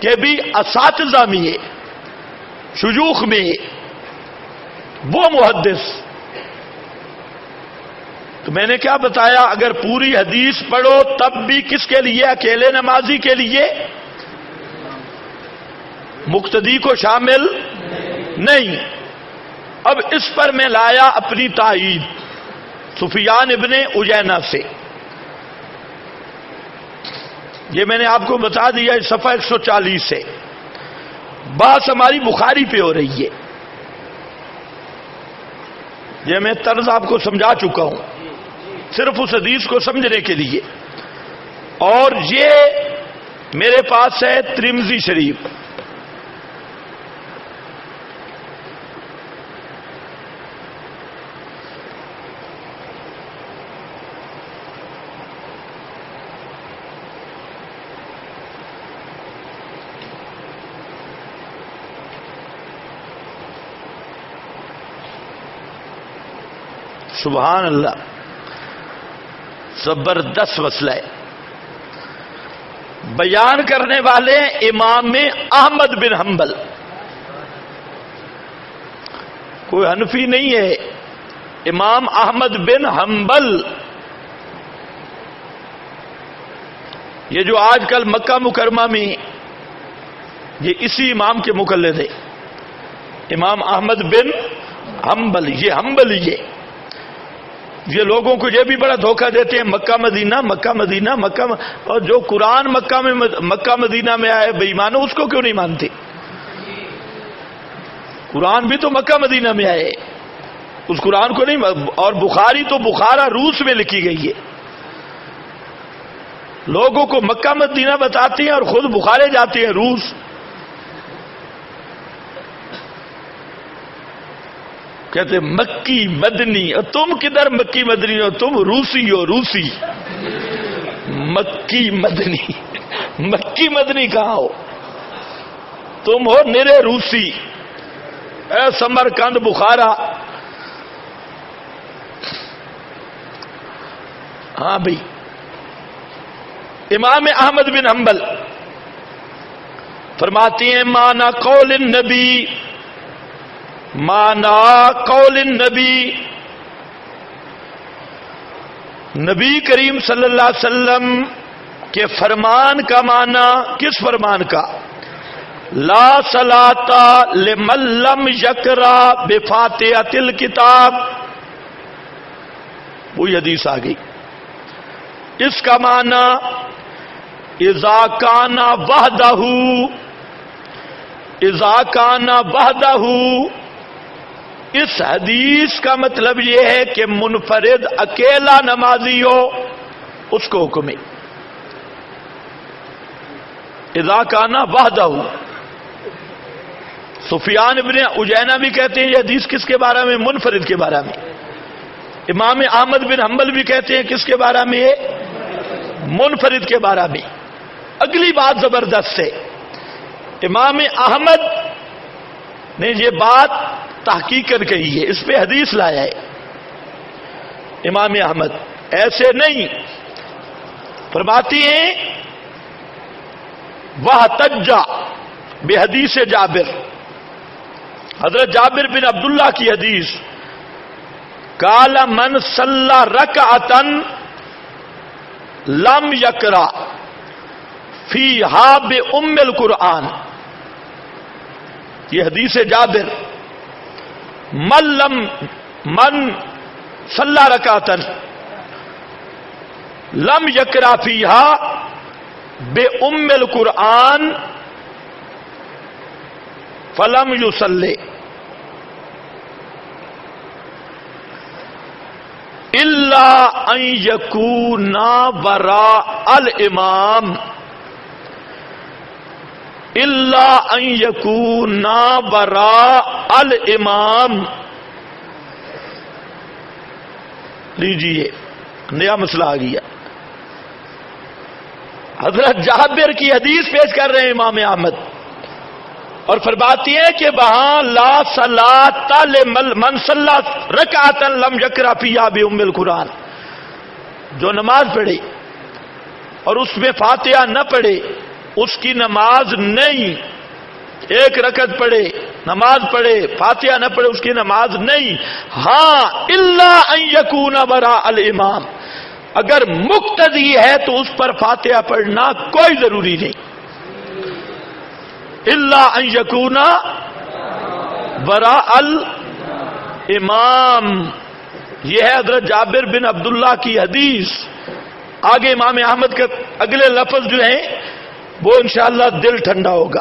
کے بھی اساتذہ میں ہے، شیوخ میں ہے، وہ محدث. تو میں نے کیا بتایا؟ اگر پوری حدیث پڑھو تب بھی کس کے لیے؟ اکیلے نمازی کے لیے، مقتدی کو شامل نہیں. اب اس پر میں لایا اپنی تائید سفیان ابن عیینہ سے. یہ میں نے آپ کو بتا دیا صفحہ 140 سے. بات ہماری بخاری پہ ہو رہی ہے. یہ میں طرز آپ کو سمجھا چکا ہوں صرف اس حدیث کو سمجھنے کے لیے. اور یہ میرے پاس ہے ترمذی شریف. سبحان اللہ، زبردست مسئلہ ہے. بیان کرنے والے امام احمد بن حنبل، کوئی حنفی نہیں ہے، امام احمد بن حنبل. یہ جو آج کل مکہ مکرمہ میں یہ اسی امام کے مقلد ہے، امام احمد بن حنبل. یہ حنبلی ہے. یہ لوگوں کو یہ بھی بڑا دھوکہ دیتے ہیں مکہ مدینہ مکہ مدینہ مکہ اور جو قرآن مکہ مدینہ میں آئے بے ایمانو اس کو کیوں نہیں مانتے؟ قرآن بھی تو مکہ مدینہ میں آئے، اس قرآن کو نہیں. اور بخاری تو بخارا روس میں لکھی گئی ہے. لوگوں کو مکہ مدینہ بتاتے ہیں اور خود بخارے جاتے ہیں روس. کہتے مکی مدنی، اور تم کدھر مکی مدنی ہو؟ تم روسی ہو، روسی. مکی مدنی، مکی مدنی کہاں ہو؟ تم ہو نرے روسی. اے سمرقند بخارا. ہاں بھائی، امام احمد بن حنبل فرماتے ہیں مانا قول النبی، مانا قول النبی، نبی کریم صلی اللہ علیہ وسلم کے فرمان کا معنی. کس فرمان کا؟ لا صلاۃ لمن لم یقرأ بفاتحۃ الکتاب. وہی حدیث آ گئی. اس کا معنی اذا کان وحدہ، اذا کان وحدہ. اس حدیث کا مطلب یہ ہے کہ منفرد اکیلا نمازی ہو اس کو حکم ہے اذا کان وحدہ. سفیان ابن عیینہ بھی کہتے ہیں یہ حدیث کس کے بارے میں؟ منفرد کے بارے میں. امام احمد بن حنبل بھی کہتے ہیں کس کے بارے میں؟ منفرد کے بارے میں. اگلی بات زبردست ہے. امام احمد نے یہ بات تحقیق کر کہی ہے، اس پہ حدیث لایا ہے. امام احمد ایسے نہیں فرماتی ہیں وہ تجا بے حدیث جابر، حضرت جابر بن عبداللہ کی حدیث، قال من صلی رکعۃ لم یقرأ فیہا بأم القرآن. یہ حدیث جابر، من صلی رکعۃ لم یقرأ فیہا بأم القرآن فلم یصلی الا ان یکون وراء الامام، الا ان یکون وراء الامام. لیجیے نیا مسئلہ آ گیا. حضرت جابر کی حدیث پیش کر رہے ہیں امام احمد اور فرماتی ہے کہ وہاں لا صلاۃ لمن صلی رکعۃ لم یقرأ فیہا بأم القرآن، جو نماز پڑھے اور اس میں فاتحہ نہ پڑھے اس کی نماز نہیں. ایک رکعت پڑھے نماز پڑھے فاتحہ نہ پڑھے اس کی نماز نہیں. ہاں الا ان یکون وراء الامام، اگر مقتدی ہے تو اس پر فاتحہ پڑھنا کوئی ضروری نہیں. الا ان یکون وراء امام، یہ ہے حضرت جابر بن عبداللہ کی حدیث. آگے امام احمد کے اگلے لفظ جو ہیں وہ انشاءاللہ دل ٹھنڈا ہوگا.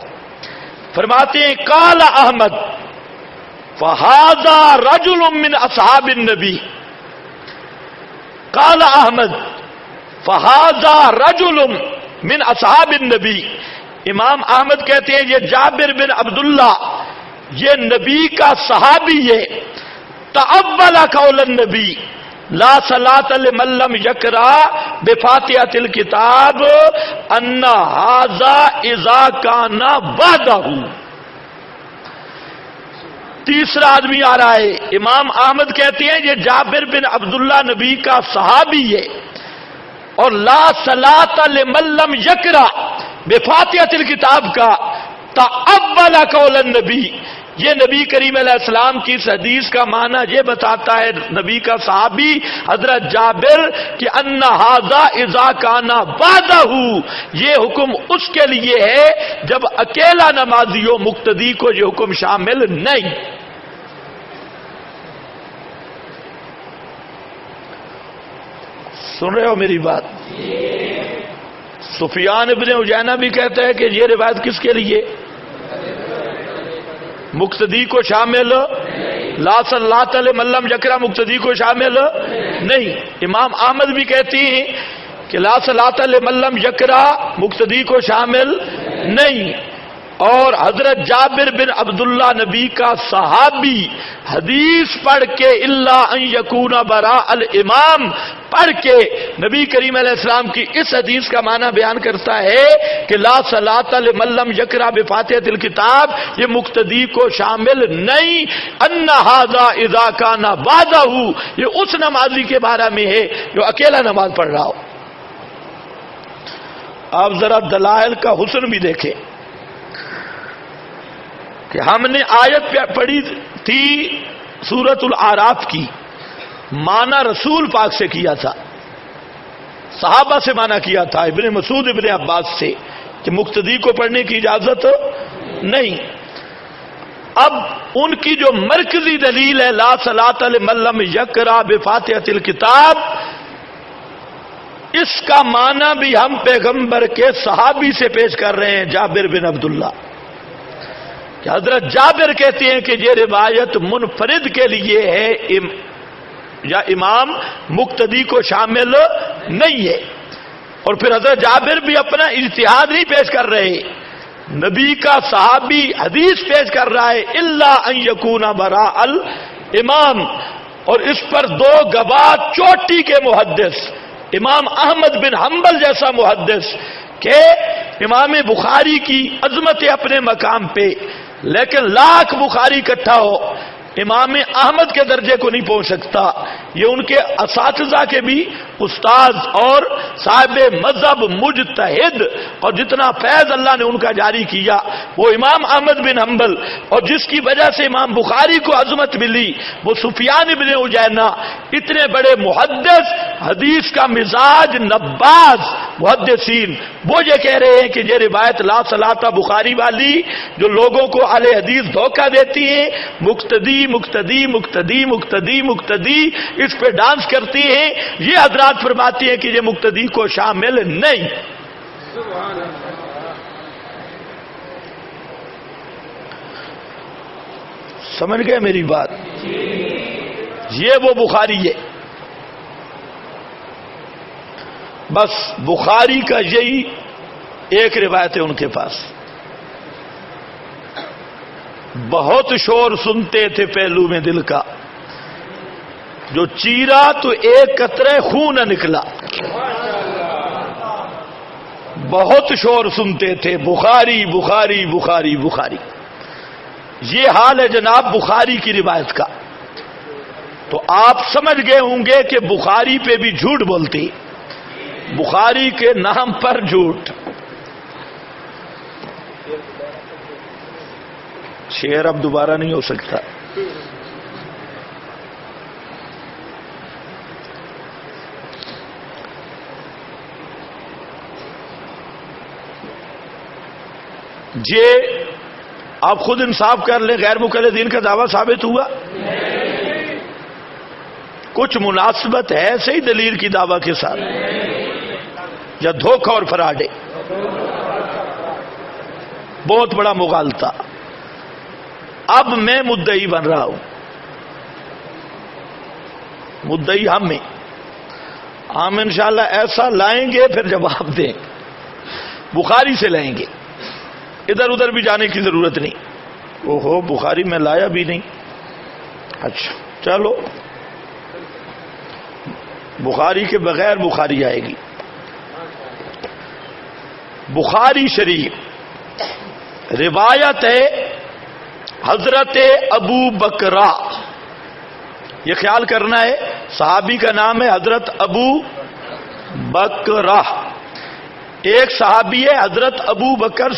فرماتے ہیں قال احمد فہذا رجل من اصحاب النبی. قال احمد فہذا رجل من اصحاب النبی. امام احمد کہتے ہیں یہ جابر بن عبداللہ یہ نبی کا صحابی ہے. تأول قول النبی لا صلاة لمن لم یقرأ بفاتحة الکتاب ان ھذا اذا کان وحدہ. تیسرا آدمی آ رہا ہے. امام احمد کہتے ہیں یہ جابر بن عبداللہ نبی کا صحابی ہے اور لا صلاة لمن لم یقرأ بفاتحة الکتاب کا تأول قول النبی، یہ نبی کریم علیہ السلام کی اس حدیث کا معنی یہ بتاتا ہے نبی کا صحابی حضرت جابر کہ ان ھذا اذا کان وحدہ، یہ حکم اس کے لیے ہے جب اکیلا نمازی ہو، مقتدی کو یہ حکم شامل نہیں. سن رہے ہو میری بات؟ سفیان ابن عیینہ بھی کہتا ہے کہ یہ روایت کس کے لیے؟ مقتدی کو شامل لا صلاۃ لمن لم یقرأ، مقتدی کو شامل نہیں. امام احمد بھی کہتی ہیں کہ لا صلاۃ لمن لم یقرأ مقتدی کو شامل نہیں. اور حضرت جابر بن عبداللہ نبی کا صحابی حدیث پڑھ کے الا ان یکون براء الامام پڑھ کے نبی کریم علیہ السلام کی اس حدیث کا معنی بیان کرتا ہے کہ لا صلاۃ لمن لم یقرأ بفاتحۃ الکتاب، یہ مقتدی کو شامل نہیں. ان ھذا اذا کان وحدہ، یہ اس نمازی کے بارے میں ہے جو اکیلا نماز پڑھ رہا ہو. آپ ذرا دلائل کا حسن بھی دیکھیں کہ ہم نے آیت پڑھی تھی سورۃ الاعراف کی، معنی رسول پاک سے کیا تھا، صحابہ سے معنی کیا تھا، ابن مسعود ابن عباس سے کہ مقتدی کو پڑھنے کی اجازت نہیں. اب ان کی جو مرکزی دلیل ہے لا صلاۃ لمن لم یقرأ بفاتحۃ الکتاب، اس کا معنی بھی ہم پیغمبر کے صحابی سے پیش کر رہے ہیں جابر بن عبداللہ. حضرت جابر کہتے ہیں کہ یہ روایت منفرد کے لیے ہے یا امام مقتدی کو شامل نہیں ہے. اور پھر حضرت جابر بھی اپنا اجتہاد نہیں پیش کر رہے، نبی کا صحابی حدیث پیش کر رہا ہے الا ان یکون براء الامام. اور اس پر دو گواہ چوٹی کے محدث، امام احمد بن حنبل جیسا محدث کہ امام بخاری کی عظمت اپنے مقام پہ، لیکن لاکھ بخاری اکٹھا ہو امام احمد کے درجے کو نہیں پہنچ سکتا. یہ ان کے اساتذہ کے بھی استاد اور صاحب مذہب مجتہد، اور جتنا فیض اللہ نے ان کا جاری کیا وہ امام احمد بن حنبل، اور جس کی وجہ سے امام بخاری کو عظمت ملی وہ سفیان ابن عیینہ، اتنے بڑے محدث، حدیث کا مزاج نباز محدثین، وہ یہ کہہ رہے ہیں کہ یہ روایت لا صلاۃ بخاری والی جو لوگوں کو اہل حدیث دھوکہ دیتی ہیں، مقتدی مقتدی مقتدی مقتدی مقتدی اس پہ ڈانس کرتی ہیں، یہ حضرات فرماتی ہیں کہ یہ مقتدی کو شامل نہیں. سمجھ گئے میری بات؟ یہ وہ بخاری ہے. بس بخاری کا یہی ایک روایت ہے ان کے پاس. بہت شور سنتے تھے پہلو میں دل کا، جو چیرا تو ایک قطرہ خون نہ نکلا. بہت شور سنتے تھے بخاری بخاری بخاری بخاری. یہ حال ہے جناب بخاری کی روایت کا. تو آپ سمجھ گئے ہوں گے کہ بخاری پہ بھی جھوٹ بولتی، بخاری کے نام پر جھوٹ. شعر اب دوبارہ نہیں ہو سکتا. آپ خود انصاف کر لیں، غیر مقلدین کا دعویٰ ثابت ہوا؟ کچھ مناسبت ہے صحیح دلیل کی دعویٰ کے ساتھ یا دھوکہ اور فراڈ ہے؟ بہت بڑا مغالطہ. اب میں مدعی بن رہا ہوں، مدعی ہم انشاءاللہ ایسا لائیں گے پھر جواب دیں. بخاری سے لائیں گے، ادھر ادھر بھی جانے کی ضرورت نہیں. اوہو بخاری میں لایا بھی نہیں. اچھا چلو، بخاری کے بغیر بخاری آئے گی. بخاری شریف روایت ہے حضرت ابو بکرہ. یہ خیال کرنا ہے صحابی کا نام ہے حضرت ابو بکرہ. ایک صحابی ہے حضرت ابو بکر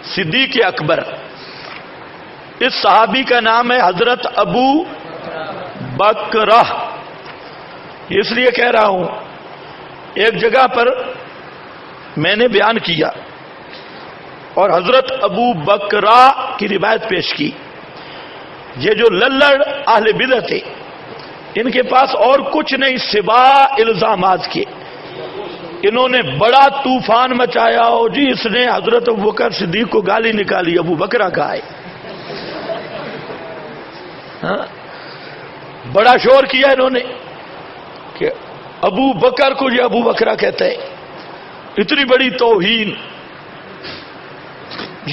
صدیق اکبر. اس صحابی کا نام ہے حضرت ابو بکرہ. اس لیے کہہ رہا ہوں، ایک جگہ پر میں نے بیان کیا اور حضرت ابو بکرہ کی روایت پیش کی. یہ جو للڑ اہل بدعت ہے، ان کے پاس اور کچھ نہیں سوا الزامات کے. انہوں نے بڑا طوفان مچایا ہو جی اس نے حضرت ابو بکر صدیق کو گالی نکالی، ابو بکرہ کہا ہے. بڑا شور کیا انہوں نے کہ ابو بکر کو یہ ابو بکرہ کہتا ہے. اتنی بڑی توہین،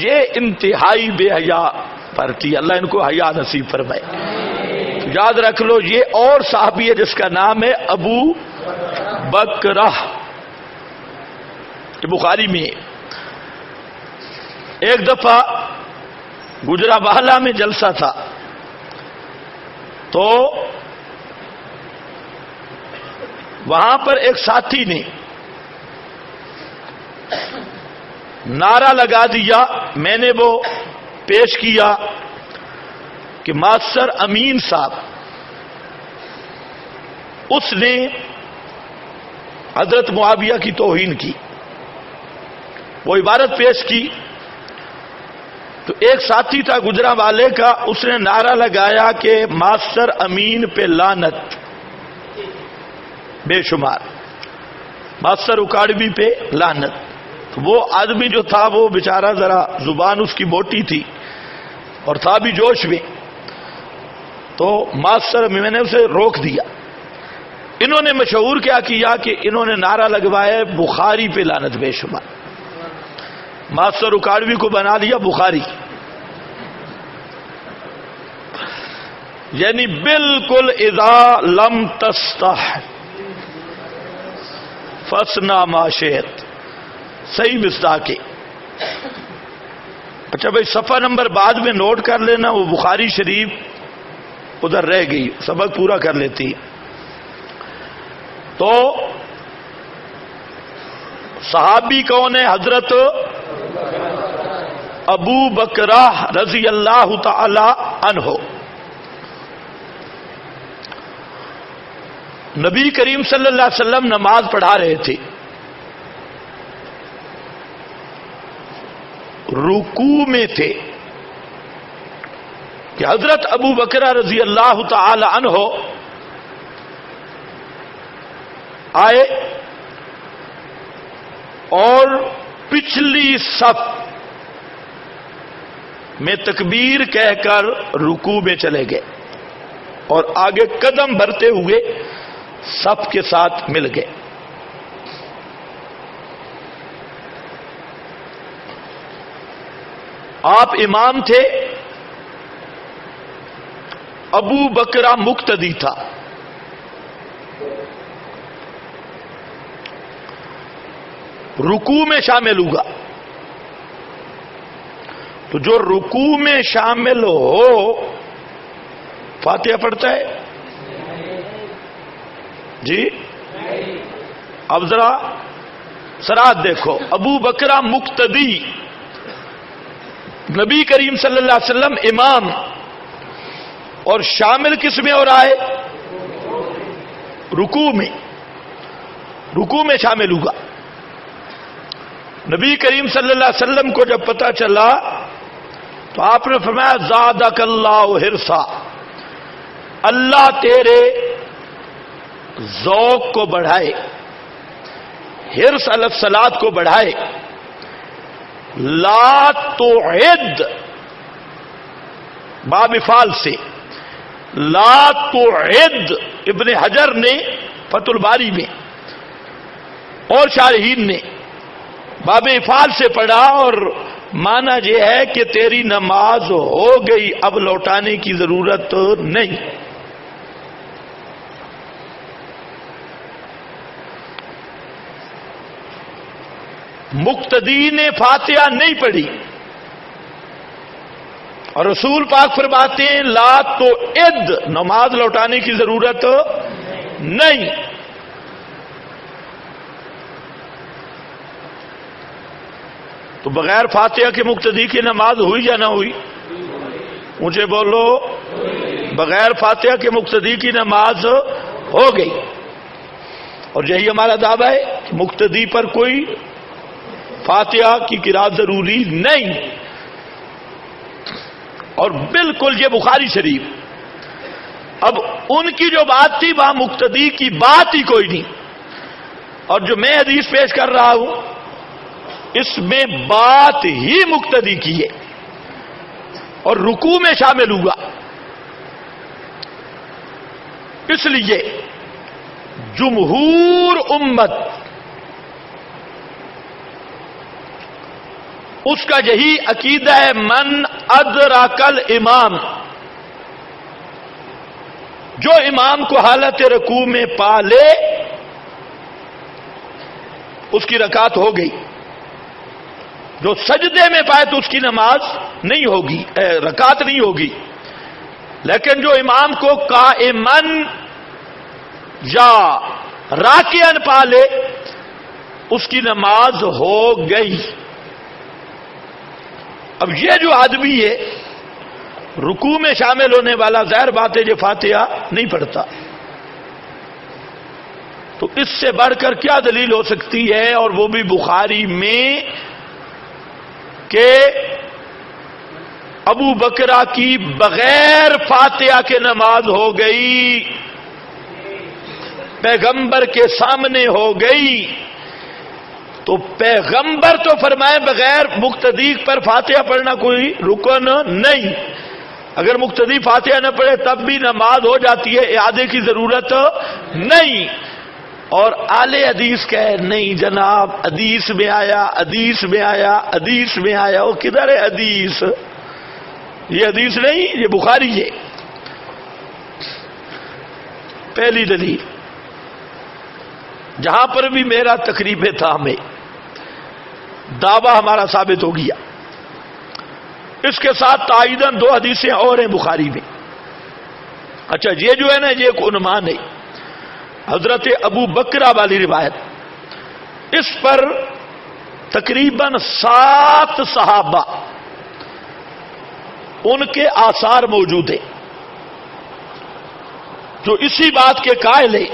یہ انتہائی بے حیا پر تھی. اللہ ان کو حیا نصیب فرمائے. یاد رکھ لو یہ اور صحابی ہے جس کا نام ہے ابو بکرہ. بخاری میں ایک دفعہ گجرانوالہ میں جلسہ تھا تو وہاں پر ایک ساتھی نے نعرہ لگا دیا. میں نے وہ پیش کیا کہ ماسٹر امین صاحب، اس نے حضرت معاویہ کی توہین کی. وہ عبارت پیش کی تو ایک ساتھی تھا گجرانوالے کا، اس نے نعرہ لگایا کہ ماسٹر امین پہ لعنت بے شمار، ماسٹر اکاڑوی پہ لعنت. وہ آدمی جو تھا وہ بیچارہ ذرا زبان اس کی موٹی تھی اور تھا بھی جوش میں، تو ماسٹر میں نے اسے روک دیا. انہوں نے مشہور کیا کیا کہ انہوں نے نعرہ لگوایا بخاری پہ لعنت بے شمار. ماسٹر اکاڑوی کو بنا دیا بخاری. یعنی بالکل اذا لم تستح فصنع ما شئت، صحیح مصداق ہے. اچھا بھائی صفحہ نمبر بعد میں نوٹ کر لینا، وہ بخاری شریف ادھر رہ گئی، سبق پورا کر لیتی. تو صحابی کون ہے؟ حضرت ابو بکرہ رضی اللہ تعالی عنہ. نبی کریم صلی اللہ علیہ وسلم نماز پڑھا رہے تھے، رکوع میں تھے کہ حضرت ابو بکرہ رضی اللہ تعالی عنہ آئے اور پچھلی صف میں تکبیر کہہ کر رکوع میں چلے گئے اور آگے قدم بھرتے ہوئے صف کے ساتھ مل گئے. آپ امام تھے، ابو بکرہ مقتدی تھا. رکوع میں شامل ہوگا تو جو رکوع میں شامل ہو فاتحہ پڑھتا ہے جی. اب ذرا سرات دیکھو، ابو بکرہ مقتدی، نبی کریم صلی اللہ علیہ وسلم امام، اور شامل کس میں ہو رہا ہے؟ رکوع میں. رکوع میں شامل ہوگا. نبی کریم صلی اللہ علیہ وسلم کو جب پتا چلا تو آپ نے فرمایا زادک اللہ حرصا، اللہ تیرے ذوق کو بڑھائے، حرص علی الصلاۃ کو بڑھائے. لا تعد باب فعل سے، لا تعد ابن حجر نے فتح الباری میں اور شارحین نے باب افعال سے پڑھا، اور معنی یہ ہے کہ تیری نماز ہو گئی، اب لوٹانے کی ضرورت نہیں. مقتدی نے فاتحہ نہیں پڑھی، اور رسول پاک فرماتے ہیں لا تو عد، نماز لوٹانے کی ضرورت نہیں. تو بغیر فاتحہ کے مقتدی کی نماز ہوئی یا نہ ہوئی؟ مجھے بولو، بغیر فاتحہ کے مقتدی کی نماز ہو گئی. اور یہی ہمارا دعویٰ ہے کہ مقتدی پر کوئی فاتحہ کی قرات ضروری نہیں. اور بالکل یہ بخاری شریف، اب ان کی جو بات تھی وہاں مقتدی کی بات ہی کوئی نہیں، اور جو میں حدیث پیش کر رہا ہوں اس میں بات ہی مقتدی کی ہے، اور رکوع میں شامل ہوا. اس لیے جمہور امت اس کا یہی عقیدہ ہے، من ادرک الامام، جو امام کو حالت رکوع میں پا لے اس کی رکعت ہو گئی. جو سجدے میں پائے تو اس کی نماز نہیں ہوگی، رکعت نہیں ہوگی. لیکن جو امام کو قائمن یا راکعن پا لے اس کی نماز ہو گئی. اب یہ جو آدمی ہے رکوع میں شامل ہونے والا، ظاہر بات ہے یہ فاتحہ نہیں پڑھتا، تو اس سے بڑھ کر کیا دلیل ہو سکتی ہے؟ اور وہ بھی بخاری میں کہ ابو بکرہ کی بغیر فاتحہ کے نماز ہو گئی، پیغمبر کے سامنے ہو گئی. تو پیغمبر تو فرمائے بغیر مقتدی پر فاتحہ پڑھنا کوئی رکن نہیں. اگر مقتدی فاتحہ نہ پڑھے تب بھی نماز ہو جاتی ہے، اعادے کی ضرورت نہیں. اور اہل حدیث کہے نہیں جناب، حدیث میں آیا، حدیث میں آیا، حدیث میں آیا. وہ کدھر ہے حدیث؟ یہ حدیث نہیں، یہ بخاری ہے. پہلی دلیل، جہاں پر بھی میرا تقریب تھا میں دعویٰ ہمارا ثابت ہو گیا. اس کے ساتھ تائیداً دو حدیثیں اور ہیں بخاری میں. اچھا یہ جو ہے نا یہ ایک عنوان ہے، حضرت ابو بکرہ والی روایت، اس پر تقریباً 7 صحابہ ان کے آثار موجود ہیں جو اسی بات کے قائل ہیں.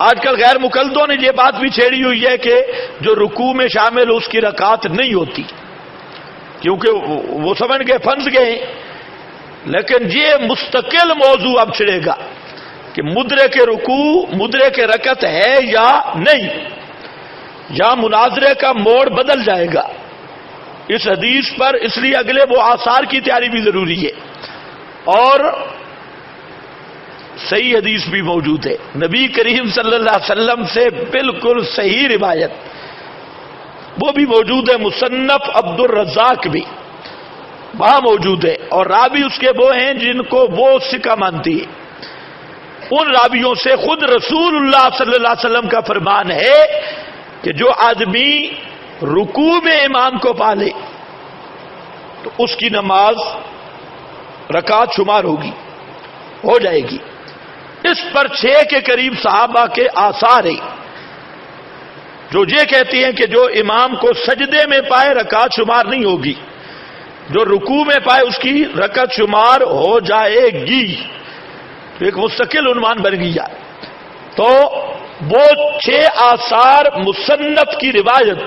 آج کل غیر مقلدوں نے یہ بات بھی چھیڑی ہوئی ہے کہ جو رکوع میں شامل اس کی رکعت نہیں ہوتی، کیونکہ وہ سمجھ گئے، پھنس گئے. لیکن یہ مستقل موضوع اب چھڑے گا کہ مدرک رکوع مدرک رکعت ہے یا نہیں. یا مناظرے کا موڑ بدل جائے گا اس حدیث پر، اس لیے اگلے وہ آثار کی تیاری بھی ضروری ہے. اور صحیح حدیث بھی موجود ہے، نبی کریم صلی اللہ علیہ وسلم سے بالکل صحیح روایت وہ بھی موجود ہے. مصنف عبد الرزاق بھی وہاں موجود ہے، اور راوی اس کے وہ ہیں جن کو وہ ثقہ مانتی ہے. ان راویوں سے خود رسول اللہ صلی اللہ علیہ وسلم کا فرمان ہے کہ جو آدمی رکوع میں امام کو پالے تو اس کی نماز رکعت شمار ہوگی، ہو جائے گی. اس پر 6 کے قریب صحابہ کے آثار ہیں جو یہ کہتی ہیں کہ جو امام کو سجدے میں پائے رکعت شمار نہیں ہوگی، جو رکوع میں پائے اس کی رکعت شمار ہو جائے گی. ایک مستقل عنوان بن گیا. تو وہ 6 آثار مصنف کی روایت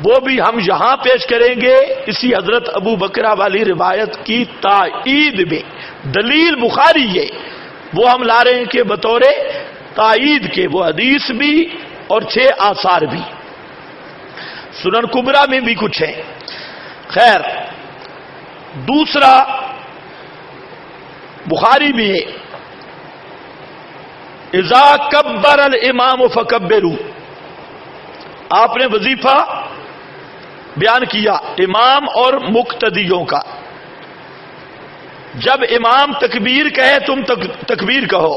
وہ بھی ہم یہاں پیش کریں گے اسی حضرت ابو بکرہ والی روایت کی تائید میں. دلیل بخاری ہے وہ ہم لا رہے ہیں کہ بطور تائید کے وہ حدیث بھی اور 6 آثار بھی. سنن کبریٰ میں بھی کچھ ہیں. خیر، دوسرا بخاری میں ہے اذا کبر الامام فکبروا. آپ نے وظیفہ بیان کیا امام اور مقتدیوں کا. جب امام تکبیر کہے تم تکبیر کہو.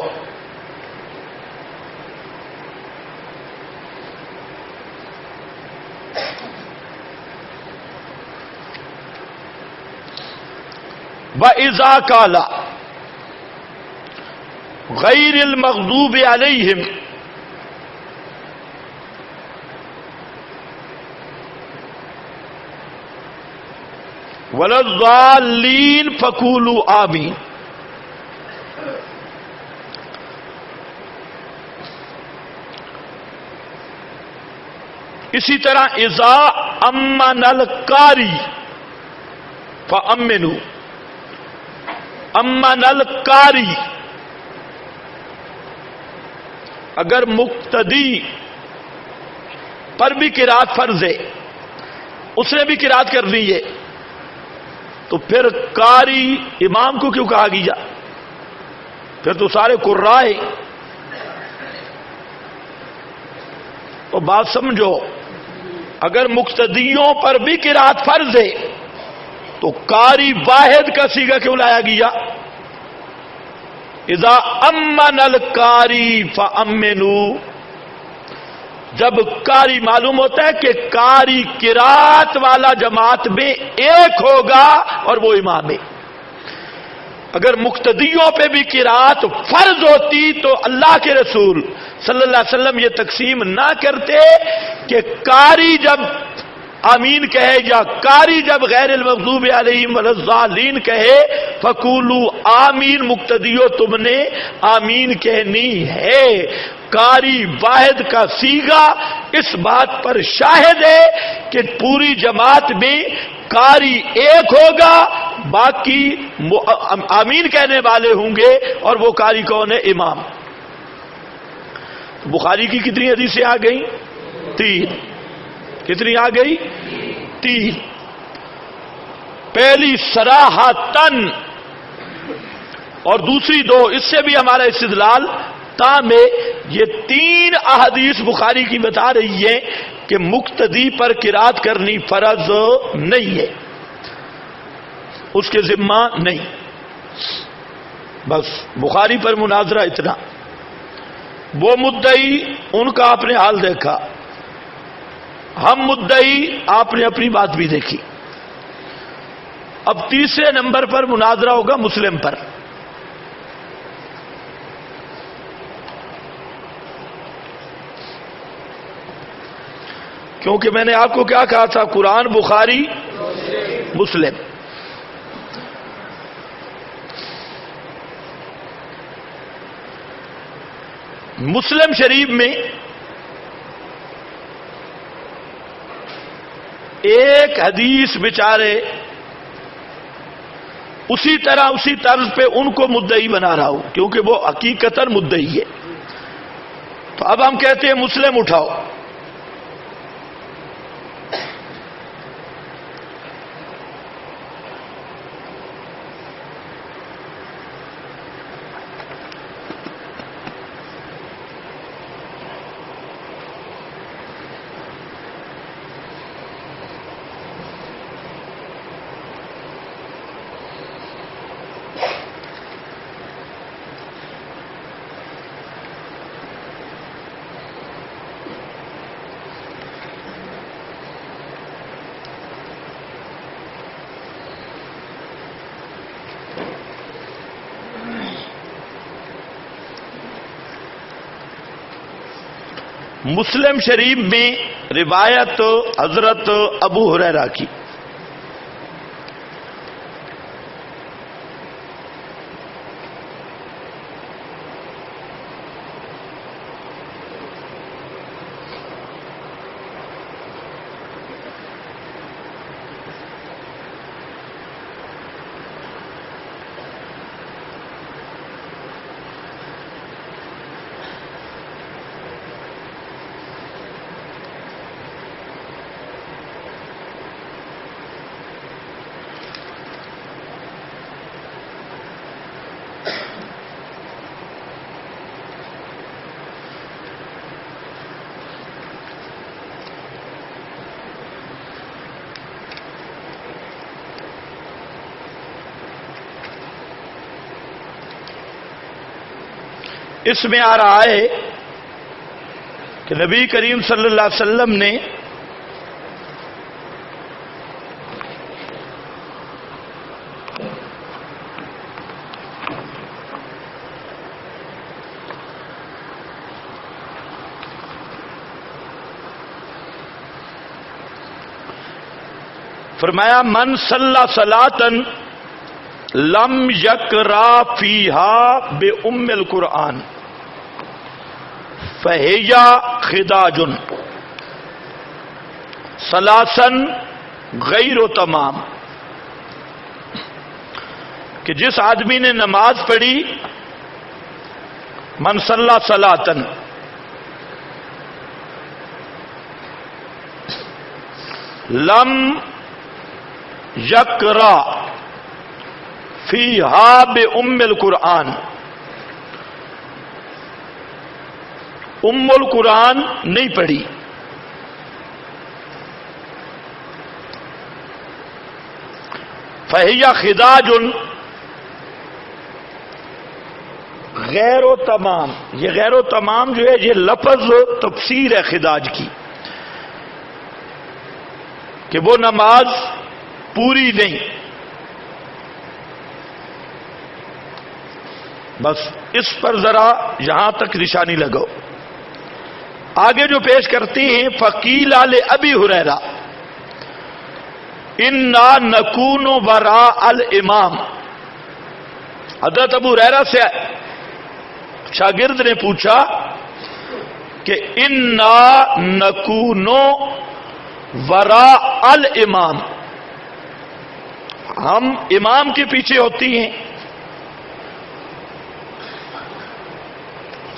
وَإِذَا قَالَ غَيْرِ الْمَغْضُوبِ عَلَيْهِمْ وَلَا الضَّالِّينَ فَقُولُوا آمِينَ. اسی طرح اذا امن القاری فامنوا. امن القاری اگر مقتدی پر بھی قرات فرض ہے، اس نے بھی قرات کرنی ہے، تو پھر قاری امام کو کیوں کہا گیا؟ پھر تو سارے قراء ہیں. تو بات سمجھو، اگر مقتدیوں پر بھی قرات فرض ہے تو قاری واحد کا صیغہ کیوں لایا گیا؟ اذا امن القاری فامنوا. جب قاری معلوم ہوتا ہے کہ قاری قرات والا جماعت میں ایک ہوگا اور وہ امام ہے. اگر مقتدیوں پہ بھی قرات فرض ہوتی تو اللہ کے رسول صلی اللہ علیہ وسلم یہ تقسیم نہ کرتے کہ قاری جب آمین کہے یا قاری جب غیر المغضوب علیہم ولا الضالین کہے فقولوا آمین. مقتدیوں تم نے آمین کہنی ہے. قاری واحد کا صیغہ اس بات پر شاہد ہے کہ پوری جماعت میں قاری ایک ہوگا، باقی آمین کہنے والے ہوں گے، اور وہ قاری کون ہے؟ امام. بخاری کی کتنی حدیثیں آ گئیں؟ 3. کتنی آ گئی؟ 3. پہلی صراحتاً اور دوسری 2. اس سے بھی ہمارا استدلال تام ہے. یہ 3 احادیث بخاری کی بتا رہی ہے کہ مقتدی پر قرات کرنی فرض نہیں ہے، اس کے ذمہ نہیں. بس بخاری پر مناظرہ اتنا. وہ مدعی ان کا آپ نے حال دیکھا، ہم مدعی آپ نے اپنی بات بھی دیکھی. اب تیسرے نمبر پر مناظرہ ہوگا مسلم پر. کیونکہ میں نے آپ کو کیا کہا تھا؟ قرآن، بخاری، مسلم. مسلم شریف میں ایک حدیث بیچارے اسی طرح اسی طرز پہ ان کو مدعی بنا رہا ہوں، کیونکہ وہ حقیقتاً مدعی ہے. تو اب ہم کہتے ہیں مسلم اٹھاؤ. مسلم شریف میں روایت حضرت ابو ہریرہ کی، اس میں آ رہا ہے کہ نبی کریم صلی اللہ علیہ وسلم نے فرمایا من صلی صلاۃً لم یقرأ فیہا بأم القرآن فہی خداج ثلاثا غیر تمام، کہ جس آدمی نے نماز پڑھی من صلی صلاۃً لم یقرأ فیہا بأم القرآن، ام القرآن نہیں پڑھی، فہی خداج غیر و تمام، یہ غیر و تمام جو ہے یہ لفظ تفسیر ہے خداج کی، کہ وہ نماز پوری نہیں، بس اس پر ذرا یہاں تک نشانی لگاؤ۔ آگے جو پیش کرتی ہیں فقیل لأبی ہریرہ انا نکون وراء الامام، حضرت ابو ہریرہ سے شاگرد نے پوچھا کہ انا نکون وراء الامام، ہم امام کے پیچھے ہوتی ہیں،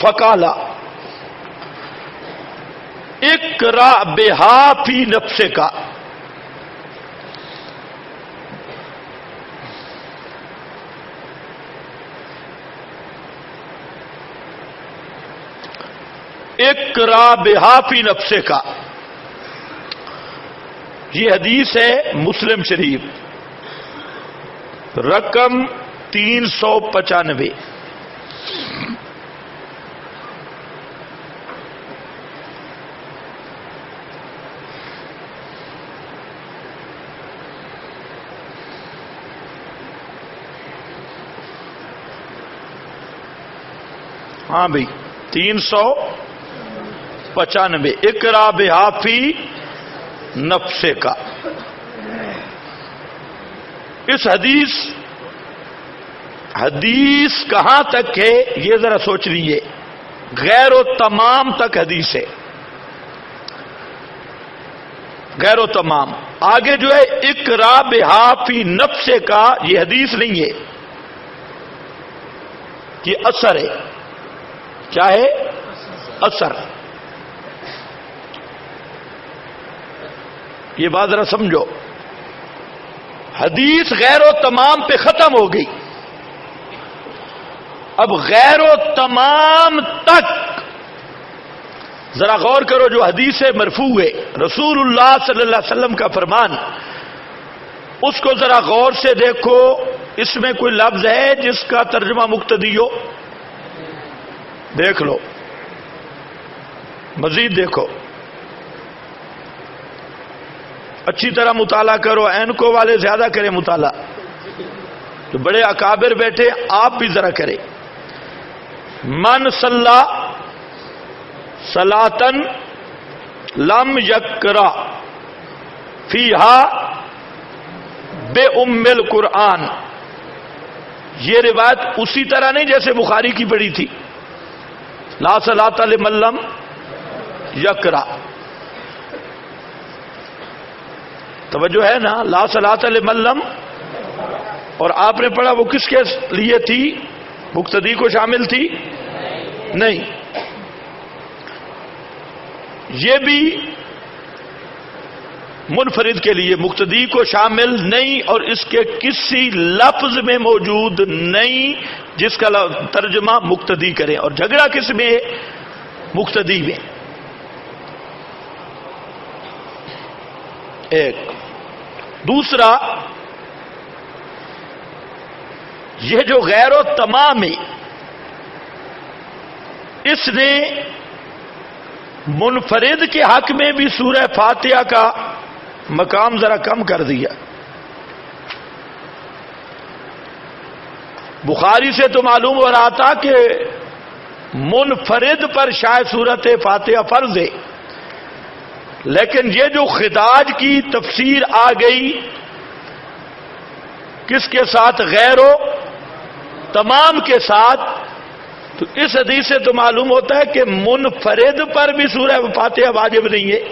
فقالا اقرأ بہا فی نفسک، اقرأ بہا فی نفسک، یہ حدیث ہے مسلم شریف رقم 395۔ ہاں بھائی 395، اقرأ بہا فی نفسک۔ اس حدیث کہاں تک ہے یہ ذرا سوچ لیجیے، غیر و تمام تک حدیث ہے، غیر و تمام۔ آگے جو ہے اقرأ بہا فی نفسک، یہ حدیث نہیں ہے، یہ اثر ہے۔ کیا ہے؟ اثر۔ یہ بات ذرا سمجھو، حدیث غیر و تمام پہ ختم ہو گئی، اب غیر و تمام تک ذرا غور کرو۔ جو حدیث مرفوع ہے، رسول اللہ صلی اللہ علیہ وسلم کا فرمان، اس کو ذرا غور سے دیکھو، اس میں کوئی لفظ ہے جس کا ترجمہ مقتدی ہو؟ دیکھ لو، مزید دیکھو، اچھی طرح مطالعہ کرو، اینکو والے زیادہ کریں مطالعہ، تو بڑے اکابر بیٹھے، آپ بھی ذرا کریں۔ من صلی صلاۃً لم یقرأ فیہا بأم القرآن، یہ روایت اسی طرح نہیں جیسے بخاری کی پڑھی تھی، لا صلاۃ لمن لم یقرأ، توجہ ہے نا، لا صلاۃ لمن لم، اور آپ نے پڑھا وہ کس کے لیے تھی؟ مقتدی کو شامل تھی؟ نہیں، یہ بھی منفرد کے لیے، مقتدی کو شامل نہیں، اور اس کے کسی لفظ میں موجود نہیں جس کا ترجمہ مقتدی کرے، اور جھگڑا کس میں ہے؟ مقتدی میں۔ ایک دوسرا، یہ جو غیر و تمام ہے، اس نے منفرد کے حق میں بھی سورہ فاتحہ کا مقام ذرا کم کر دیا. بخاری سے تو معلوم ہو رہا تھا کہ منفرد پر شاید سورۃ فاتحہ فرض ہے، لیکن یہ جو خداج کی تفسیر آ گئی کس کے ساتھ؟ غیر و تمام کے ساتھ، تو اس حدیث سے تو معلوم ہوتا ہے کہ منفرد پر بھی سورہ فاتحہ واجب نہیں ہے،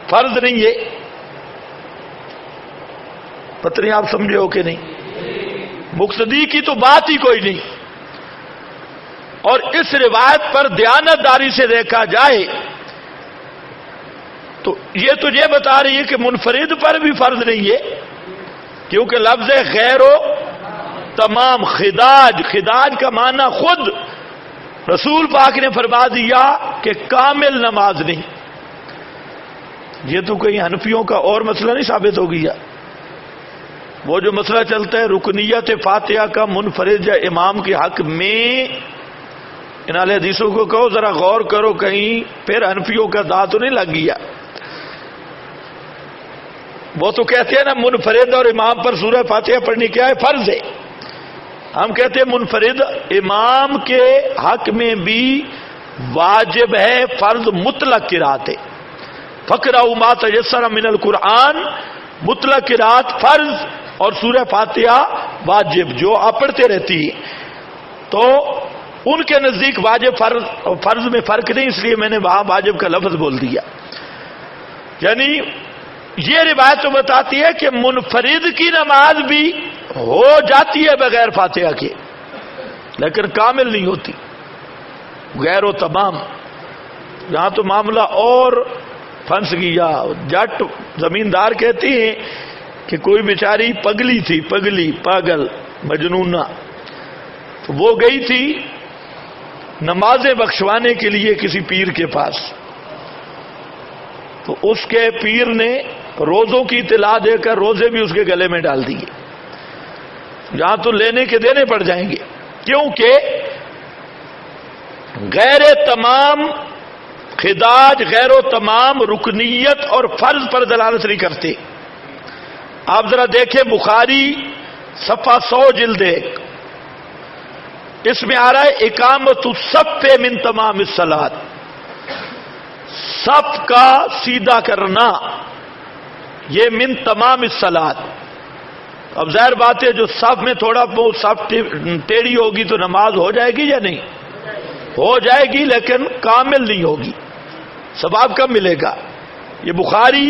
فرض نہیں ہے. پتہ نہیں آپ سمجھے ہو کہ نہیں؟ مقتدی کی تو بات ہی کوئی نہیں. اور اس روایت پر دیانتداری سے دیکھا جائے تو یہ تجھے بتا رہی ہے کہ منفرد پر بھی فرض نہیں ہے، کیونکہ لفظ غیر و تمام. خداج کا معنی خود رسول پاک نے فرما دیا کہ کامل نماز نہیں. یہ تو کہیں حنفیوں کا اور مسئلہ نہیں ثابت ہو گیا. وہ جو مسئلہ چلتا ہے رکنیت فاتحہ کا منفرد یا امام کے حق میں، ان اہل حدیثوں کو کہو ذرا غور کرو کہیں پھر حنفیوں کا داں تو نہیں لگ گیا. وہ تو کہتے ہیں نا منفرد اور امام پر سورہ فاتحہ پڑھنی کیا ہے؟ فرض ہے. ہم کہتے ہیں منفرد امام کے حق میں بھی واجب ہے، فرض مطلق قرات ہے. فقرؤوا ما تيسر من القرآن، مطلق قرات فرض اور سورہ فاتحہ واجب جو آپ پڑھتے رہتی ہے. تو ان کے نزدیک واجب فرض میں فرق نہیں، اس لیے میں نے وہاں واجب کا لفظ بول دیا. یعنی یہ روایت تو بتاتی ہے کہ منفرد کی نماز بھی ہو جاتی ہے بغیر فاتحہ کے، لیکن کامل نہیں ہوتی. غیر و تمام یہاں تو معاملہ اور پھنس گیا. جٹ زمیندار کہتی ہیں کہ کوئی بیچاری پگلی تھی، پاگل مجنونہ، تو وہ گئی تھی نمازیں بخشوانے کے لیے کسی پیر کے پاس. تو اس کے پیر نے روزوں کی اطلاع دے کر روزے بھی اس کے گلے میں ڈال دیے. یہاں تو لینے کے دینے پڑ جائیں گے، کیونکہ غیر تمام خداج غیر و تمام رکنیت اور فرض پر دلالت نہیں کرتے. آپ ذرا دیکھیں بخاری صفحہ 100 جلد 1، اس میں آ رہا ہے اقامت الصف من تمام الصلاۃ، صف کا سیدھا کرنا یہ من تمام الصلاۃ. اب ظاہر بات ہے جو صف میں تھوڑا بہت صف ٹیڑھی ہوگی تو نماز ہو جائے گی یا نہیں؟ ہو جائے گی، لیکن کامل نہیں ہوگی، ثواب کم ملے گا. یہ بخاری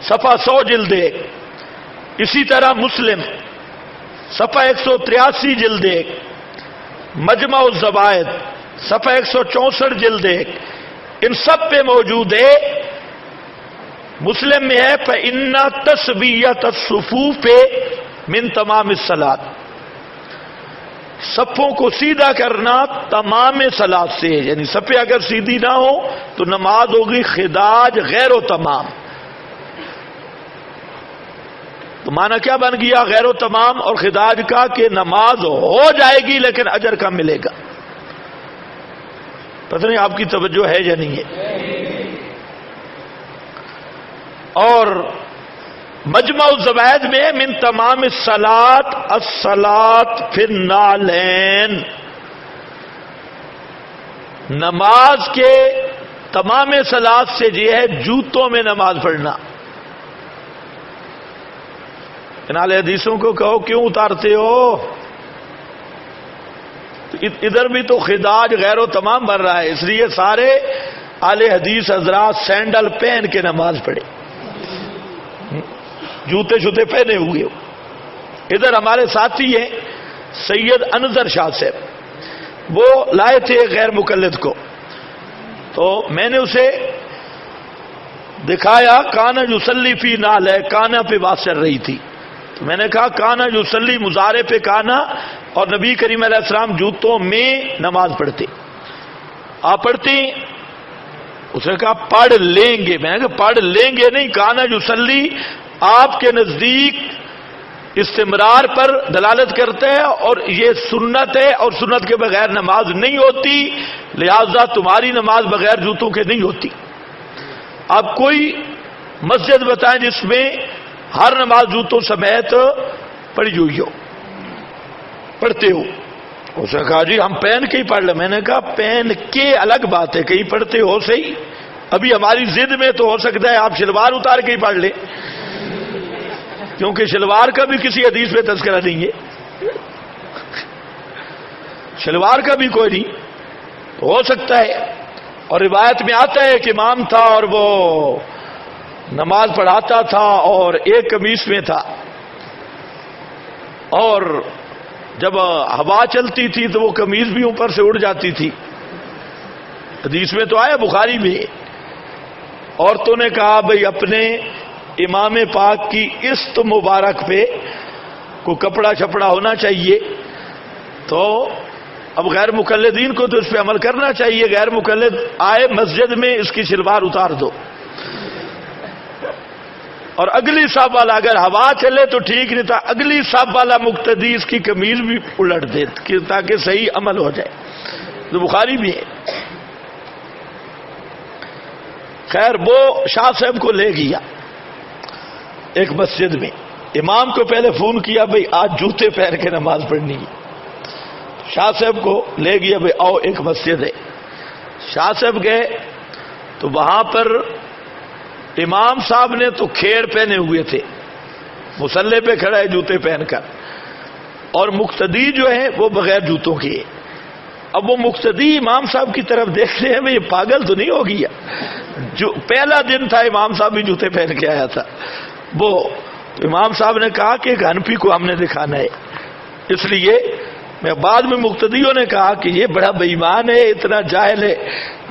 صفحہ 100 جلد 1. اسی طرح مسلم صفحہ 183 جلد 1، مجمع الزوائد صفحہ 164 جلد 1، ان سب پہ موجود ہے. مسلم میں ہے فَإِنَّ تَسْوِيَّةَ الصُّفُوفِ مِن تَمَامِ الصَّلَاةِ، صفوں کو سیدھا کرنا تمام صلاۃ سے ہے. یعنی صفیں اگر سیدھی نہ ہو تو نماز ہوگی خداج غیر و تمام. تو معنی کیا بن گیا غیر و تمام اور خداج کا؟ کہ نماز ہو جائے گی لیکن اجر کم ملے گا. پتہ نہیں آپ کی توجہ ہے یا نہیں ہے. اور مجمع الزوائد میں من تمام الصلاۃ الصلاۃ فی النعلین، نماز کے تمام صلاۃ سے یہ ہے جوتوں میں نماز پڑھنا. انال حدیثوں کو کہو کیوں اتارتے ہو؟ ادھر بھی تو خداج غیر و تمام بن رہا ہے، اس لیے سارے اہل حدیث حضرات سینڈل پہن کے نماز پڑھے، جوتے شوتے پہنے ہوئے ہو. ادھر ہمارے ساتھی ہیں سید انظر شاہ صاحب، وہ لائے تھے غیر مقلد کو، تو میں نے اسے دکھایا کانا یصلی فی نعل ہے، کانا پہ بات چل رہی تھی، تو میں نے کہا کانا یصلی مضارع پہ کانا، اور نبی کریم علیہ السلام جوتوں میں نماز پڑھتے. آپ پڑھتے ہیں؟ اس نے کہا پڑھ لیں گے. میں نے کہا پڑھ لیں گے نہیں، کانا یصلی آپ کے نزدیک استمرار پر دلالت کرتا ہے اور یہ سنت ہے اور سنت کے بغیر نماز نہیں ہوتی، لہذا تمہاری نماز بغیر جوتوں کے نہیں ہوتی۔ اب کوئی مسجد بتائیں جس میں ہر نماز جوتوں سمیت پڑھی ہوئی ہو، پڑھتے ہو؟ اس نے کہا جی ہم پہن کے ہی پڑھ لیں۔ میں نے کہا پہن کے الگ بات ہے، کہیں پڑھتے ہو صحیح، ابھی ہماری ضد میں تو ہو سکتا ہے آپ شلوار اتار کے ہی پڑھ لیں، کیونکہ شلوار کا بھی کسی حدیث میں تذکرہ نہیں ہے، شلوار کا بھی کوئی نہیں، ہو سکتا ہے۔ اور روایت میں آتا ہے کہ امام تھا اور وہ نماز پڑھاتا تھا اور ایک قمیص میں تھا، اور جب ہوا چلتی تھی تو وہ قمیص بھی اوپر سے اڑ جاتی تھی، حدیث میں تو آیا بخاری میں۔ عورتوں نے کہا بھئی اپنے امام پاک کی است مبارک پہ کوئی کپڑا چھپڑا ہونا چاہیے، تو اب غیر مقلدین کو تو اس پہ عمل کرنا چاہیے، غیر مقلد آئے مسجد میں اس کی شلوار اتار دو، اور اگلی صف والا اگر ہوا چلے تو ٹھیک نہیں تھا، اگلی صف والا مقتدی اس کی قمیض بھی الٹ دے تاکہ صحیح عمل ہو جائے، تو بخاری بھی ہے۔ خیر وہ شاہ صاحب کو لے گیا ایک مسجد میں، امام کو پہلے فون کیا بھئی آج جوتے پہن کے نماز پڑھنی ہے، شاہ صاحب کو لے گیا بھئی آؤ ایک مسجد ہے، شاہ صاحب گئے تو وہاں پر امام صاحب نے تو کھیڑ پہنے ہوئے تھے، مصلی پہ کھڑا ہے جوتے پہن کر، اور مقتدی جو ہے وہ بغیر جوتوں کے۔ اب وہ مقتدی امام صاحب کی طرف دیکھتے ہیں یہ پاگل تو نہیں ہو گیا، جو پہلا دن تھا امام صاحب بھی جوتے پہن کے آیا تھا وہ، تو امام صاحب نے کہا کہ ایک حنفی کو ہم نے دکھانا ہے، اس لیے میں بعد میں مقتدیوں نے کہا کہ یہ بڑا بے ایمان ہے، اتنا جاہل ہے،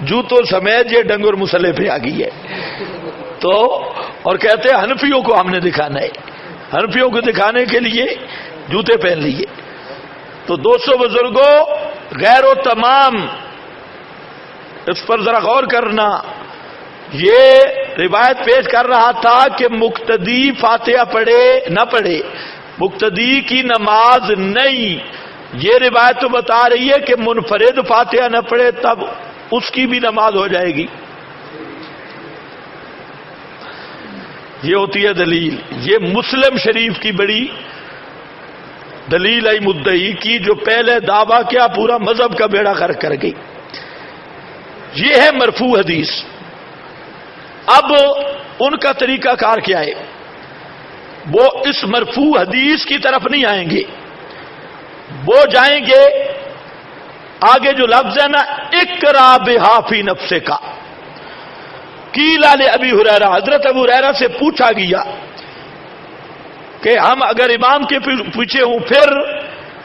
جوتوں سمیت یہ ڈنگ اور مصلی پہ آ گئی ہے، تو اور کہتے ہیں حنفیوں کو ہم نے دکھانا ہے، حنفیوں کو دکھانے کے لیے جوتے پہن لیے۔ تو دوستو بزرگوں، غیر و تمام اس پر ذرا غور کرنا، یہ روایت پیش کر رہا تھا کہ مقتدی فاتحہ پڑھے نہ پڑھے مقتدی کی نماز نہیں، یہ روایت تو بتا رہی ہے کہ منفرد فاتحہ نہ پڑھے تب اس کی بھی نماز ہو جائے گی۔ یہ ہوتی ہے دلیل، یہ مسلم شریف کی بڑی دلیل ہے مدعی کی، جو پہلے دعویٰ کیا پورا مذہب کا بیڑا غرق کر گئی۔ یہ ہے مرفوع حدیث۔ اب ان کا طریقہ کار کیا ہے؟ وہ اس مرفوع حدیث کی طرف نہیں آئیں گے، وہ جائیں گے آگے جو لفظ ہے نا اقرا بہا فی نفسک، قیل لابی ہریرہ، حضرت ابو ہریرہ سے پوچھا گیا کہ ہم اگر امام کے پیچھے ہوں پھر،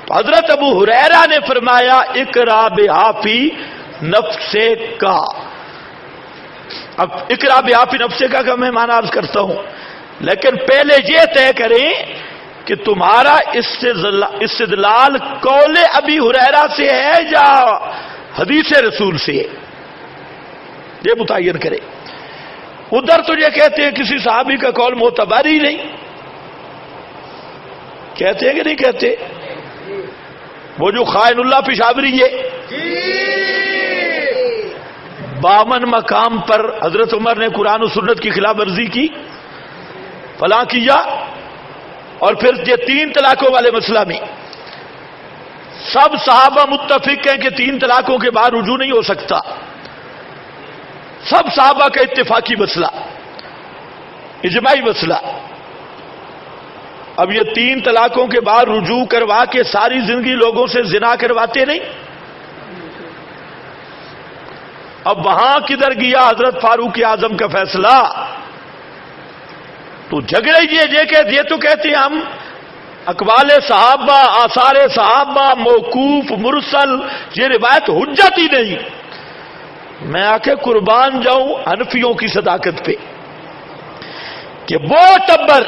تو حضرت ابو ہریرہ نے فرمایا اقرا بہا فی نفسک۔ اب اقرا بہا فی نفسک کا میں معنی عرض کرتا ہوں، لیکن پہلے یہ طے کریں کہ تمہارا استدلال قول ابی ہریرہ سے ہے یا حدیث رسول سے ہے، یہ متعین کرے۔ ادھر تو یہ کہتے ہیں کسی صحابی کا قول معتبر ہی نہیں، کہتے ہیں کہ نہیں کہتے؟ وہ جو خائن اللہ پشاوری ہے، 52 مقام پر حضرت عمر نے قرآن و سنت کی خلاف ورزی کی، فلاں کیا، اور پھر یہ 3 طلاقوں والے مسئلہ میں سب صحابہ متفق ہیں کہ 3 طلاقوں کے بعد رجوع نہیں ہو سکتا، سب صحابہ کا اتفاقی مسئلہ، اجماعی مسئلہ۔ اب یہ 3 طلاقوں کے بعد رجوع کروا کے ساری زندگی لوگوں سے زنا کرواتے نہیں، اب وہاں کدھر گیا حضرت فاروق اعظم کا فیصلہ؟ تو جھگڑے یہ تو کہتے ہیں ہم اقوال صحابہ، آثار صحابہ، موقوف، مرسل، یہ روایت حجت ہی نہیں۔ میں آ کے قربان جاؤں حنفیوں کی صداقت پہ کہ وہ ٹبر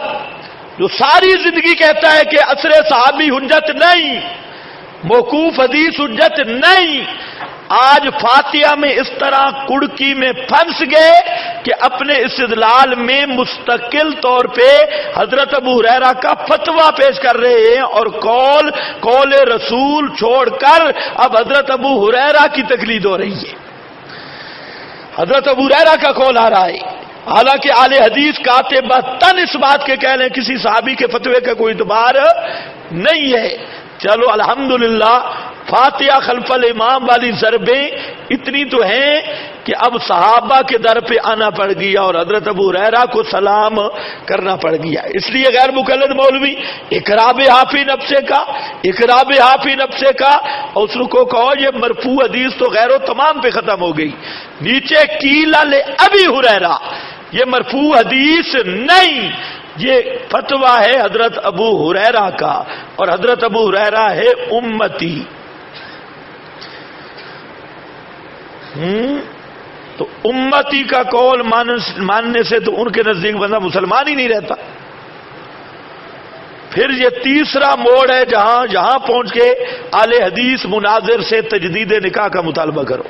جو ساری زندگی کہتا ہے کہ اثر صحابی حجت نہیں، موقوف حدیث حجت نہیں، آج فاتحہ میں اس طرح کڑکی میں پھنس گئے کہ اپنے استدلال میں مستقل طور پہ حضرت ابو ہریرہ کا فتویٰ پیش کر رہے ہیں اور قول رسول چھوڑ کر اب حضرت ابو ہریرہ کی تقلید ہو رہی ہے. حضرت ابو ہریرہ کا قول آ رہا ہے، حالانکہ اہل حدیث قاطبتاً اس بات کے کہہ لیں کسی صحابی کے فتوے کا کوئی اعتبار نہیں ہے. چلو الحمدللہ فاتحہ خلف الامام والی ضربیں اتنی تو ہیں کہ اب صحابہ کے در پہ آنا پڑ گیا اور حضرت ابو ہریرہ کو سلام کرنا پڑ گیا. اس لیے غیر مقلد مولوی اقراب حافی نفسے کا اور اس کو کہو یہ مرفوع حدیث تو غیر و تمام پہ ختم ہو گئی. نیچے قیل لابی ہریرہ، یہ مرفوع حدیث نہیں، یہ فتویٰ ہے حضرت ابو ہریرہ کا، اور حضرت ابو ہریرہ ہے امتی. تو امتی کا قول ماننے سے تو ان کے نزدیک بندہ مسلمان ہی نہیں رہتا. پھر یہ تیسرا موڑ ہے جہاں پہنچ کے اہل حدیث مناظر سے تجدید نکاح کا مطالبہ کرو.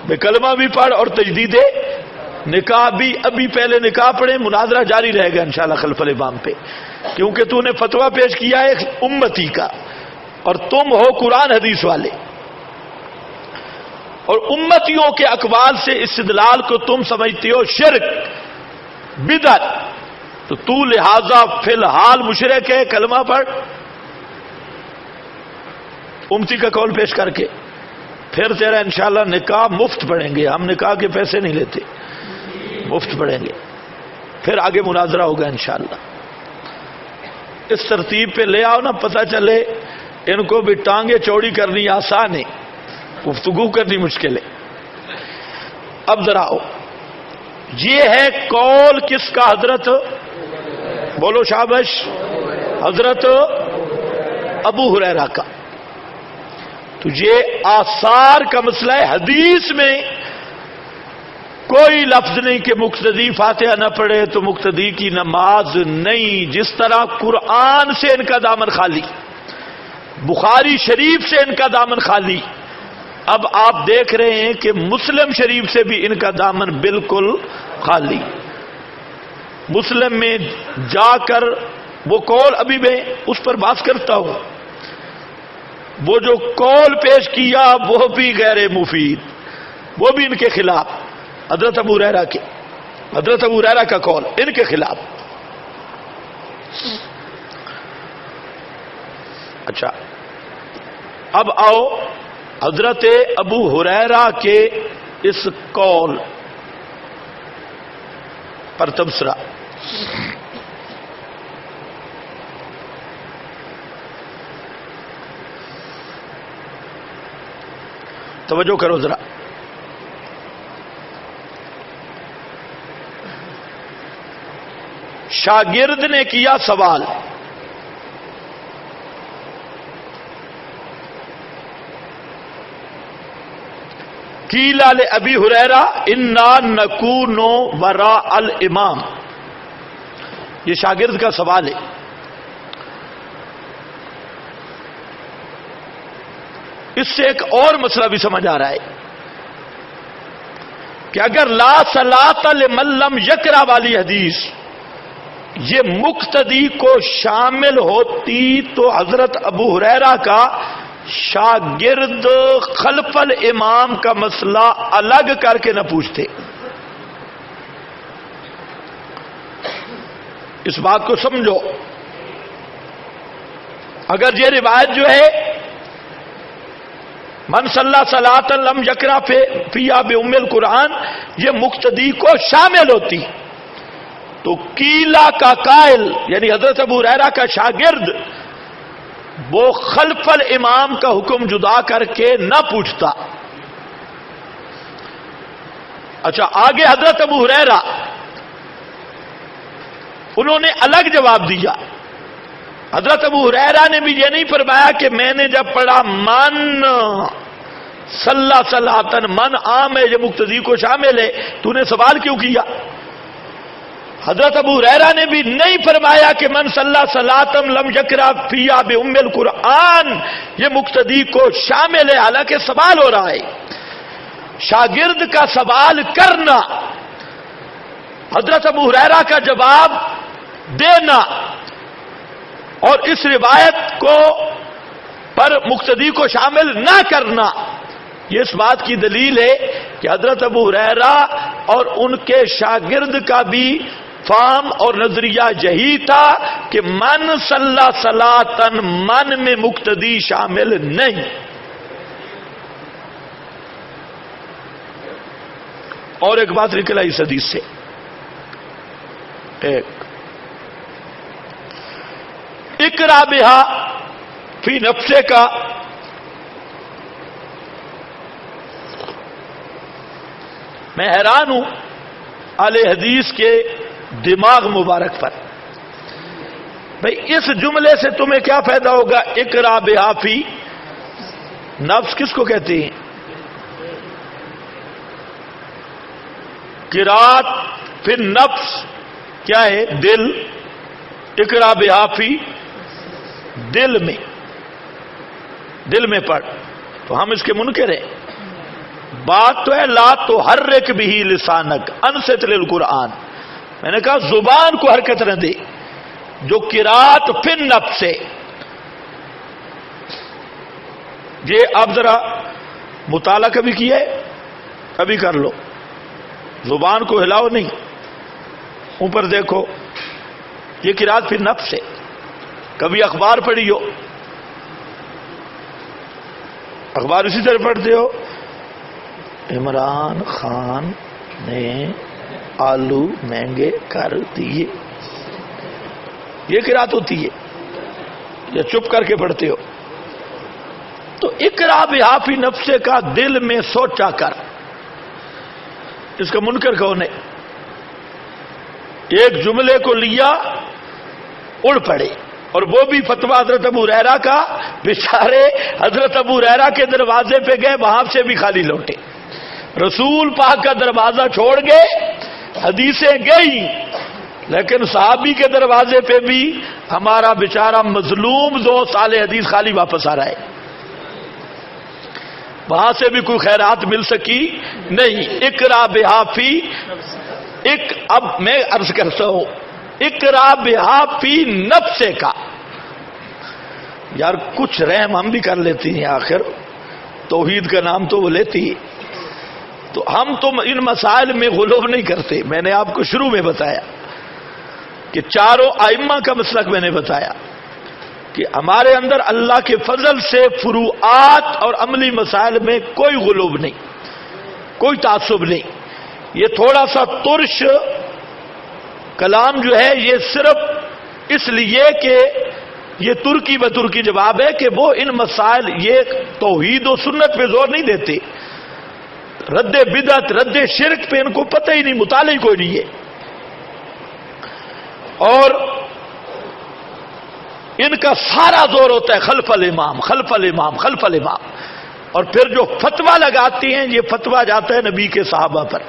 بے کلمہ بھی پڑھ اور تجدید نکاح بھی. ابھی پہلے نکاح پڑھیں، مناظرہ جاری رہے گا انشاءاللہ خلف الامام پہ، کیونکہ تو نے فتویٰ پیش کیا ہے امتی کا اور تم ہو قرآن حدیث والے، اور امتیوں کے اقوال سے استدلال کو تم سمجھتے ہو شرک بدعت، تو لہذا فی الحال مشرک ہے. کلمہ پڑھ امتی کا قول پیش کر کے، پھر تیرا انشاءاللہ نکاح مفت پڑھیں گے. ہم نکاح کے پیسے نہیں لیتے، مفت پڑھیں گے. پھر آگے مناظرہ ہوگا انشاءاللہ. اس ترتیب پہ لے آؤ نا، پتہ چلے ان کو بھی ٹانگیں چوڑی کرنی آسان ہے، گفتگو کرنی مشکل ہے. اب ذرا آؤ، یہ ہے قول کس کا؟ حضرت، بولو شابش، حضرت ابو ہریرہ کا. تو یہ آثار کا مسئلہ ہے. حدیث میں کوئی لفظ نہیں کہ مقتدی فاتحہ نہ پڑھے تو مقتدی کی نماز نہیں. جس طرح قرآن سے ان کا دامن خالی، بخاری شریف سے ان کا دامن خالی، اب آپ دیکھ رہے ہیں کہ مسلم شریف سے بھی ان کا دامن بالکل خالی. مسلم میں جا کر وہ قول ابھی میں اس پر بات کرتا ہوں، وہ جو قول پیش کیا وہ بھی غیر مفید، وہ بھی ان کے خلاف، حضرت ابو ہریرہ کا قول ان کے خلاف. اچھا اب آؤ حضرت ابو ہریرہ کے اس قول پر تبصرہ. توجہ کرو ذرا. شاگرد نے کیا سوال، قیل لابی ہریرہ انا نکون وراء الامام. یہ شاگرد کا سوال ہے. اس سے ایک اور مسئلہ بھی سمجھ آ رہا ہے کہ اگر لا صلاۃ لمن لم یقرأ والی حدیث یہ مقتدی کو شامل ہوتی تو حضرت ابو ہریرہ کا شاگرد خلف الامام کا مسئلہ الگ کر کے نہ پوچھتے. اس بات کو سمجھو. اگر یہ روایت جو ہے من صلی صلاۃ لم یقرأ فیہا بأم القرآن یہ مقتدی کو شامل ہوتی تو قیلا کا قائل یعنی حضرت ابو ہریرہ کا شاگرد وہ خلف الامام کا حکم جدا کر کے نہ پوچھتا. اچھا آگے حضرت ابو ہریرہ انہوں نے الگ جواب دیا. حضرت ابو ہریرہ نے بھی یہ نہیں فرمایا کہ میں نے جب پڑھا من صلی صلاۃ من عام ہے یہ مقتدی کو شامل ہے تو نے سوال کیوں کیا. حضرت ابو ہریرہ نے بھی نہیں فرمایا کہ من صلی صلاۃ لم یقرأ فیہا بأم القرآن یہ مقتدی کو شامل ہے، حالانکہ سوال ہو رہا ہے. شاگرد کا سوال کرنا، حضرت ابو ہریرہ کا جواب دینا، اور اس روایت کو پر مقتدی کو شامل نہ کرنا، یہ اس بات کی دلیل ہے کہ حضرت ابو ہریرہ اور ان کے شاگرد کا بھی فہم اور نظریہ یہی تھا کہ من صلی صلاۃً، من میں مقتدی شامل نہیں۔ اور ایک بات نکلا اس حدیث سے، اقرا بہا فی نفسے کا، میں حیران ہوں اہل حدیث کے دماغ مبارک پر۔ بھئی اس جملے سے تمہیں کیا فائدہ ہوگا؟ اقرا بہا فی نفس کس کو کہتے ہیں؟ قرات فی نفس کیا ہے؟ دل۔ اقرا بہا فی دل میں، دل میں پڑھ، تو ہم اس کے منکر ہیں۔ بات تو ہے لا تحرک بہ لسانک انصت للقرآن، میں نے کہا زبان کو حرکت نہ دے۔ جو قرات فی النفس سے، یہ آپ ذرا مطالعہ کبھی کیا ہے؟ کبھی کر لو، زبان کو ہلاؤ نہیں، اوپر دیکھو، یہ قرات فی النفس سے۔ کبھی اخبار پڑھی ہو، اخبار اسی طرح پڑھتے ہو، عمران خان نے آلو مہنگے کر دیے، یہ قرات ہوتی ہے، یا چپ کر کے پڑھتے ہو؟ تو اقرا بہا فی نفسے کا دل میں سوچا کر، اس کا منکر کون ہے؟ ایک جملے کو لیا اڑ پڑے، اور وہ بھی فتویٰ حضرت ابو ہریرہ کا، بیچارے حضرت ابو ہریرہ کے دروازے پہ گئے، وہاں سے بھی خالی لوٹے، رسول پاک کا دروازہ چھوڑ گئے، حدیثیں گئی، لیکن صحابی کے دروازے پہ بھی ہمارا بیچارہ مظلوم 2 سال حدیث خالی واپس آ رہا ہے، وہاں سے بھی کوئی خیرات مل سکی نہیں۔ اقرا بہا فی، اب میں عرض کرتا ہوں، اقرا بہا فی نفسے کا، یار کچھ رحم ہم بھی کر لیتی ہیں، آخر توحید کا نام تو وہ لیتی ہے، تو ہم تم ان مسائل میں غلو نہیں کرتے۔ میں نے آپ کو شروع میں بتایا کہ چاروں ائمہ کا مسلک میں نے بتایا کہ ہمارے اندر اللہ کے فضل سے فروعات اور عملی مسائل میں کوئی غلو نہیں، کوئی تعصب نہیں۔ یہ تھوڑا سا ترش کلام جو ہے یہ صرف اس لیے کہ یہ ترکی بترکی جواب ہے کہ وہ ان مسائل، یہ توحید و سنت پہ زور نہیں دیتے، رد بدعت رد شرک پہ ان کو پتہ ہی نہیں، مطالعہ ہی کوئی نہیں ہے، اور ان کا سارا زور ہوتا ہے خلف الامام خلف الامام خلف الامام، اور پھر جو فتویٰ لگاتی ہیں یہ فتویٰ جاتا ہے نبی کے صحابہ پر۔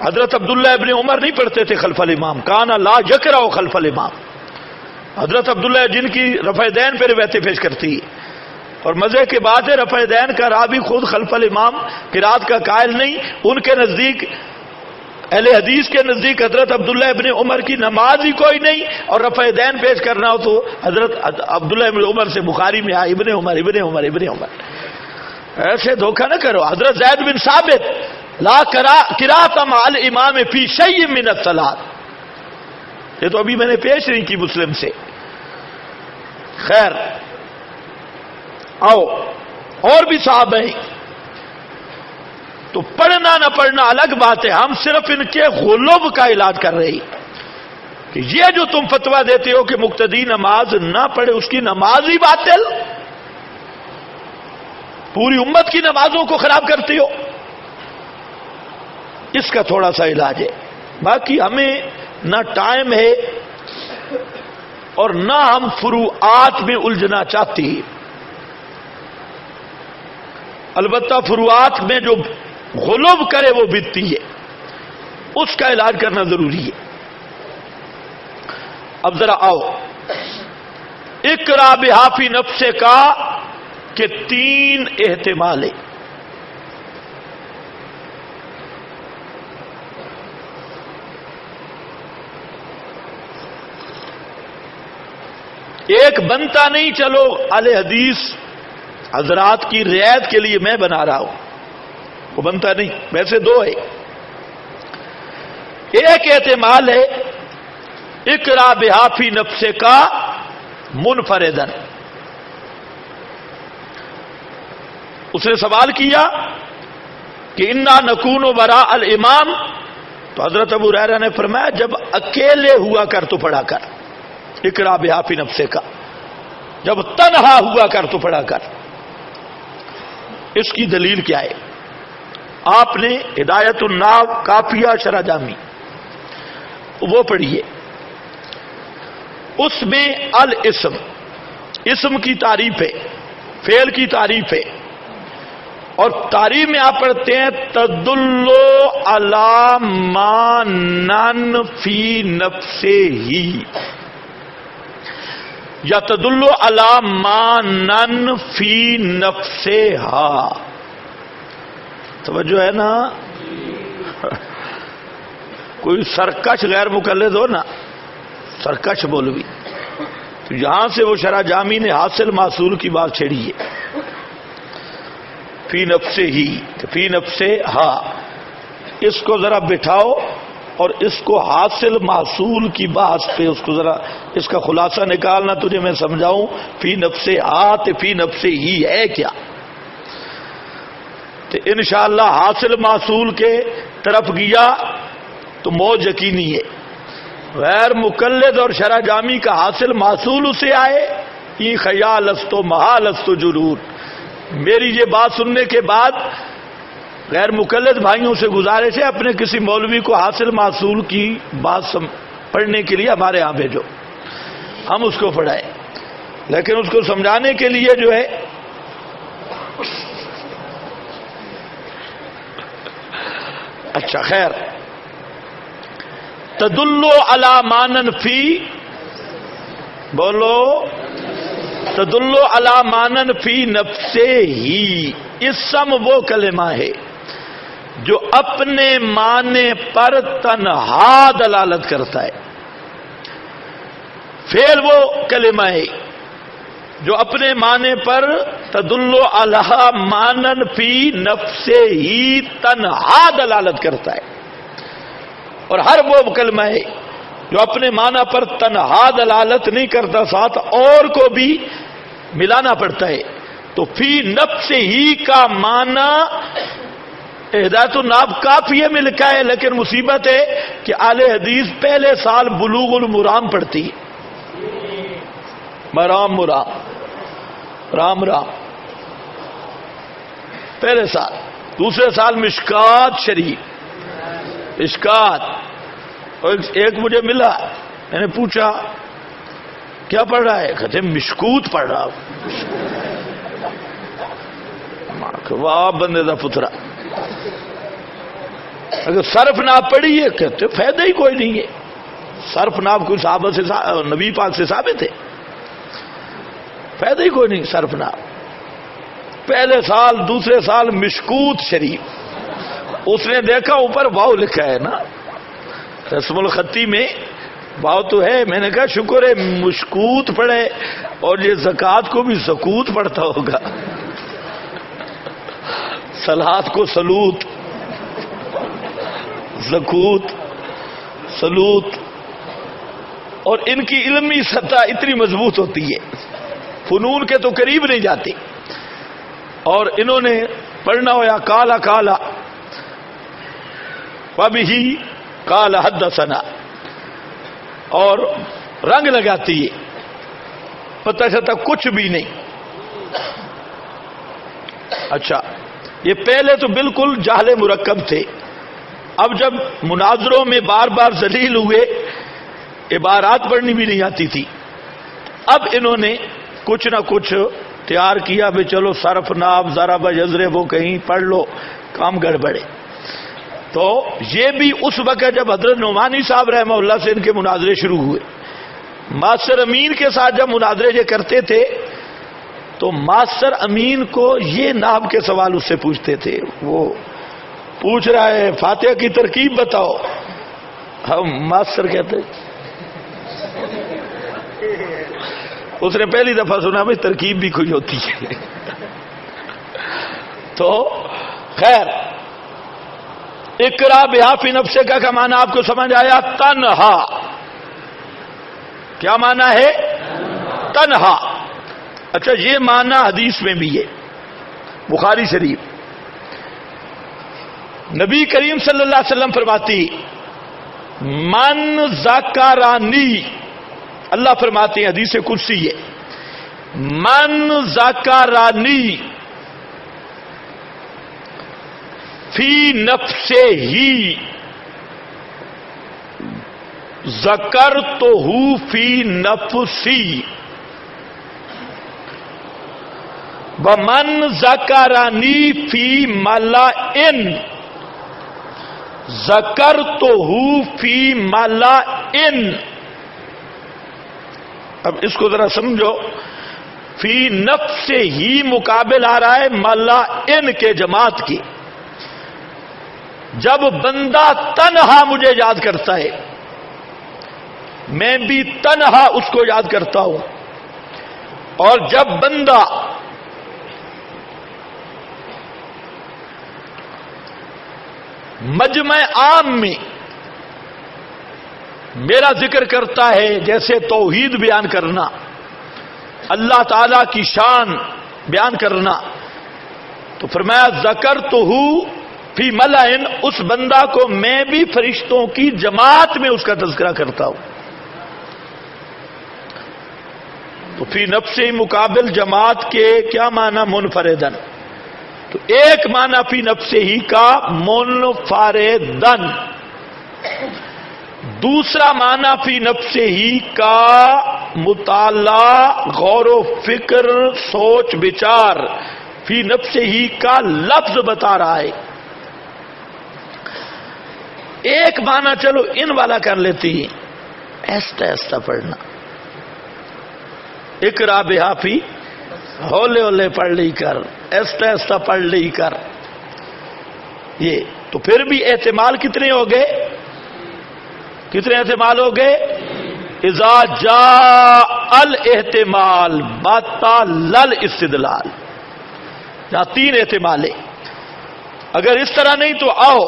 حضرت عبداللہ ابن عمر نہیں پڑھتے تھے خلف الامام، کانا لا یقرأ خلف الامام۔ حضرت عبداللہ جن کی رفع دین پہ روایتیں پیش کرتی، اور مزے کی بات ہے رفع دین کا راوی خود خلف الامام قرات کا قائل نہیں، ان کے نزدیک، اہل حدیث کے نزدیک حضرت عبداللہ ابن عمر کی نماز ہی کوئی نہیں، اور رفع دین پیش کرنا ہو تو حضرت عبداللہ ابن عمر سے بخاری میں آیا ابن عمر ابن عمر ابن عمر۔ ایسے دھوکہ نہ کرو۔ حضرت زید بن ثابت لا قرات مع الامام فی شیء من الصلاۃ، یہ تو ابھی میں نے پیش نہیں کی مسلم سے۔ خیر آؤ، اور بھی صحابہ ہیں، تو پڑھنا نہ پڑھنا الگ بات ہے، ہم صرف ان کے غلو کا علاج کر رہے ہیں کہ یہ جو تم فتویٰ دیتے ہو کہ مقتدی نماز نہ پڑھے اس کی نماز ہی باطل، پوری امت کی نمازوں کو خراب کرتے ہو، اس کا تھوڑا سا علاج ہے۔ باقی ہمیں نہ ٹائم ہے اور نہ ہم فروعات میں الجھنا چاہتے ہیں، البتہ فروعات میں جو غلو کرے وہ بدتی ہے، اس کا علاج کرنا ضروری ہے۔ اب ذرا آؤ، اقرا بہا فی نفسے کا کہ 3 احتمال ہے، ایک بنتا نہیں، چلو اہل حدیث حضرات کی رعایت کے لیے میں بنا رہا ہوں، وہ بنتا نہیں. ویسے دو ہے. ایک احتمال ہے اقرا بہا فی نفسے کا منفردن. اس نے سوال کیا کہ انا نکون وراء الامام، تو حضرت ابو ہریرہ نے فرمایا جب اکیلے ہوا کر تو پڑھا کر. اقرا بہا فی نفسے کا، جب تنہا ہوا کر تو پڑھا کر. اس کی دلیل کیا ہے؟ آپ نے ہدایت الناو کافیہ شرح جامی وہ پڑھیے. اس میں الاسم، اسم کی تعریف ہے، فعل کی تعریف ہے، اور تعریف میں آپ پڑھتے ہیں تدلو علی ما نن فی نفسہ ہی، یا تدلو علی ما نن فی نفسہا. توجہ ہے نا؟ کوئی سرکش غیر مقلد ہو نا، سرکش مولوی، تو یہاں سے وہ شرح جامی نے حاصل محصول کی بات چھیڑی ہے. فی نفسہ ہی، فی نفسہ ہا، اس کو ذرا بٹھاؤ اور اس کو حاصل محصول کی بات پہ اس کو ذرا اس کا خلاصہ نکالنا تجھے میں سمجھاؤں. فی نفسہ ہا تو فی نفسہ ہی ہے کیا؟ تو انشاءاللہ حاصل محصول کے طرف گیا تو موج یقینی ہے. غیر مقلد اور شرح جامی کا حاصل محصول اسے آئے، یہ خیال است و محال است و جرور. میری یہ بات سننے کے بعد غیر مقلد بھائیوں سے گزارش ہے اپنے کسی مولوی کو حاصل محصول کی بات پڑھنے کے لیے ہمارے ہاں بھیجو، ہم اس کو پڑھائیں. لیکن اس کو سمجھانے کے لیے جو ہے اچھا خیر، تدلو علی مانن فی، بولو تدلو علی مانن فی نفسہ ہی. اسم وہ کلمہ ہے جو اپنے معنی پر تنہا دلالت کرتا ہے. فعل وہ کلمہ ہے جو اپنے معنی پر تدلو علی مانن فی نفسہ ہی تنہا دلالت کرتا ہے. اور ہر وہ کلمہ ہے جو اپنے معنی پر تنہا دلالت نہیں کرتا، ساتھ اور کو بھی ملانا پڑتا ہے. تو فی نفس ہی کا معنی ہدایت الناب کافیہ میں لکھا ہے، لیکن مصیبت ہے کہ اہل حدیث پہلے سال بلوغ المرام پڑھتی ہے. مرام مرام، رام رام پہلے سال، دوسرے سال مشکات شریف، مشکات. اور ایک مجھے ملا، میں نے پوچھا کیا پڑھ رہا ہے؟ کہتے مشکوت پڑھ رہا ہوں. واہ بندے دا پترا، اگر صرف ناب پڑھی ہے کہتے فائدہ ہی کوئی نہیں ہے. صرف ناب کوئی صحابہ سے نبی پاک سے ثابت ہے، فائدہ ہی کوئی نہیں صرف ناب. پہلے سال دوسرے سال مشکوت شریف. اس نے دیکھا اوپر واو لکھا ہے نا رسم الخطی میں، واو تو ہے. میں نے کہا شکر ہے مشکوت پڑھے، اور یہ زکوٰۃ کو بھی سکوت پڑھتا ہوگا، صلات کو سلوت، زکوت سلوت. اور ان کی علمی سطح اتنی مضبوط ہوتی ہے، فنون کے تو قریب نہیں جاتی. اور انہوں نے پڑھنا ہوا کالا کالا وبہ قال حدثنا، اور رنگ لگاتی ہے، پتہ چلتا کچھ بھی نہیں. اچھا یہ پہلے تو بالکل جہل مرکب تھے، اب جب مناظروں میں بار بار ذلیل ہوئے عبارات پڑھنی بھی نہیں آتی تھی، اب انہوں نے کچھ نہ کچھ تیار کیا بھی چلو صرف ناب ضرب یضرب وہ کہیں پڑھ لو، کام گڑبڑے. تو یہ بھی اس وقت جب حضرت نعمانی صاحب رحمہ اللہ سے ان کے مناظرے شروع ہوئے. ماسٹر امین کے ساتھ جب مناظرے یہ کرتے تھے تو ماسٹر امین کو یہ ناب کے سوال اس سے پوچھتے تھے. وہ پوچھ رہا ہے فاتحہ کی ترکیب بتاؤ، ہم ماسٹر کہتے اس نے پہلی دفعہ سنا بھائی ترکیب بھی کوئی ہوتی ہے. تو خیر اقرا بہا فی نفسک کا معنی آپ کو سمجھ آیا؟ تنہا. کیا معنی ہے؟ تنہا. اچھا یہ معنی حدیث میں بھی ہے بخاری شریف. نبی کریم صلی اللہ علیہ وسلم فرماتی من ذکرانی، اللہ فرماتے ہیں حدیث قدسی ہے، من ذکرانی فی نفسہ ہی ذکرتہ فی نفسی ومن ذکرنی فی ملئن ذکرتہ فی ملئن. اب اس کو ذرا سمجھو، فی نفس ہی مقابل آ رہا ہے ملئن کے جماعت کی. جب بندہ تنہا مجھے یاد کرتا ہے میں بھی تنہا اس کو یاد کرتا ہوں، اور جب بندہ مجمع عام میں میرا ذکر کرتا ہے، جیسے توحید بیان کرنا، اللہ تعالی کی شان بیان کرنا، تو فرمایا ذکرتہ فی ملئن، اس بندہ کو میں بھی فرشتوں کی جماعت میں اس کا تذکرہ کرتا ہوں. تو فی نفس مقابل جماعت کے کیا معنی؟ منفردن. تو ایک معنی فی نفس ہی کا منفردن، دوسرا معنی فی نفس ہی کا مطالعہ، غور و فکر، سوچ بچار، فی نفس ہی کا لفظ بتا رہا ہے. ایک معنی چلو ان والا کر لیتی ہے، ایستا ایستا پڑھنا، اقرا بہا فی، ہولے ہولے پڑھ لی کر، ایستا ایستا پڑھ لی کر. یہ تو پھر بھی احتمال کتنے ہو گئے؟ کتنے احتمال ہو گئے؟ اذا جاء الاحتمال بطل الاستدلال. یہاں تین احتمال ہے. اگر اس طرح نہیں تو آؤ